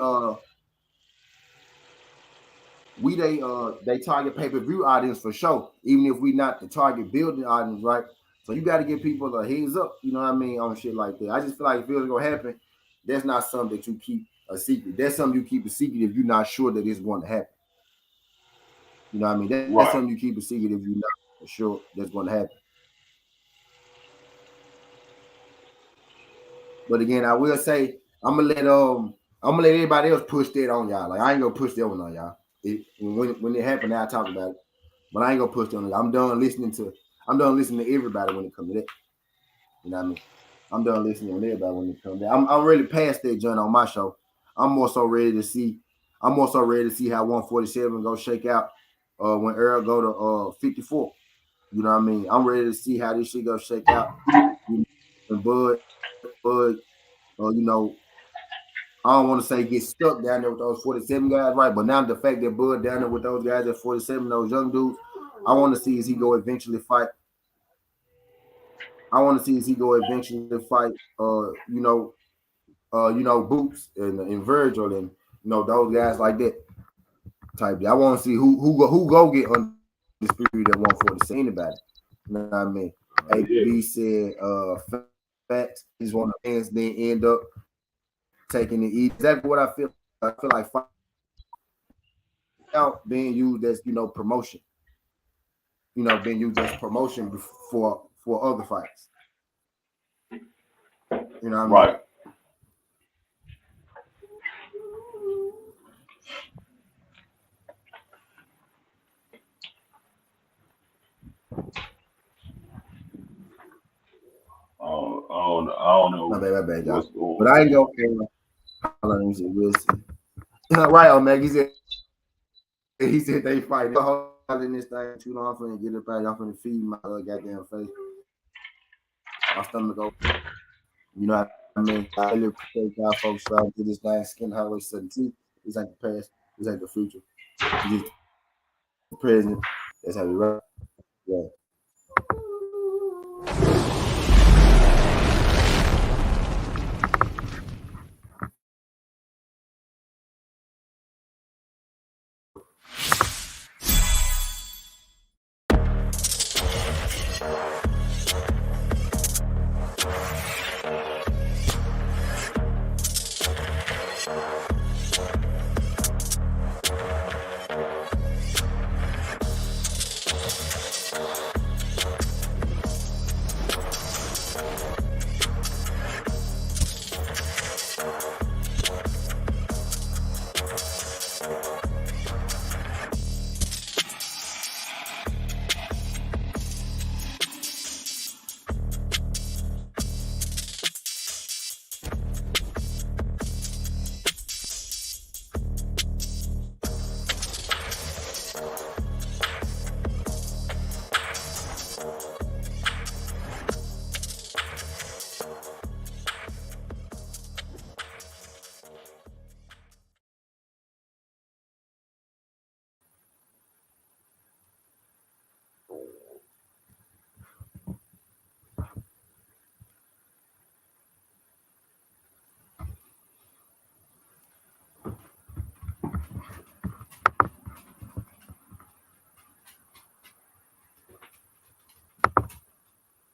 Speaker 1: target pay-per-view audience for sure, even if we not the target building audience, right? So you got to give people a heads up, you know what I mean, on shit like that. I just feel like if it was gonna happen, that's not something that you keep a secret. That's something you keep a secret if you're not sure that it's going to happen. You know what I mean? That's
Speaker 2: Right.
Speaker 1: something you keep a secret if you're not sure that's going to happen. But again, I will say I'm gonna let everybody else push that on y'all. Like I ain't gonna push that one on y'all. When it happened, I'll talk about it. But I ain't gonna push that on y'all. I'm done listening to everybody when it comes to that. You know what I mean? I'm done listening to everybody when it comes to that. I'm really past that joint on my show. I'm more so ready to see. I'm more so ready to see how 147 go shake out when Earl go to 54. You know what I mean? I'm ready to see how this shit go shake out. And Bud, I don't want to say get stuck down there with those 47 guys, right? But now the fact that Bud down there with those guys at 47, those young dudes, I want to see is he go eventually fight. I want to see is he go eventually fight. Boots and Virgil and those guys like that type. I want to see who go get undisputed at 147. Anybody, you know what I mean?
Speaker 2: Yeah.
Speaker 1: AB said facts. He's one of the fans, then end up taking it easy. Exactly what I feel. I feel like out being used as promotion. Being used as promotion for other fights. You know what I mean?
Speaker 2: Right. I don't
Speaker 1: My
Speaker 2: know
Speaker 1: bad, y'all.
Speaker 2: what's going
Speaker 1: But I
Speaker 2: on.
Speaker 1: ain't gonna. Hold on, let me see. We'll see. Right on, Meg. He said they fight. Holding this thing too long for me to get it back. I'm finna feed my goddamn face. My stomach go. You know what I mean? I really appreciate y'all folks trying to get this thing skin highway 17. This ain't the past. This ain't the future. This is the present. That's how we rock. Yeah.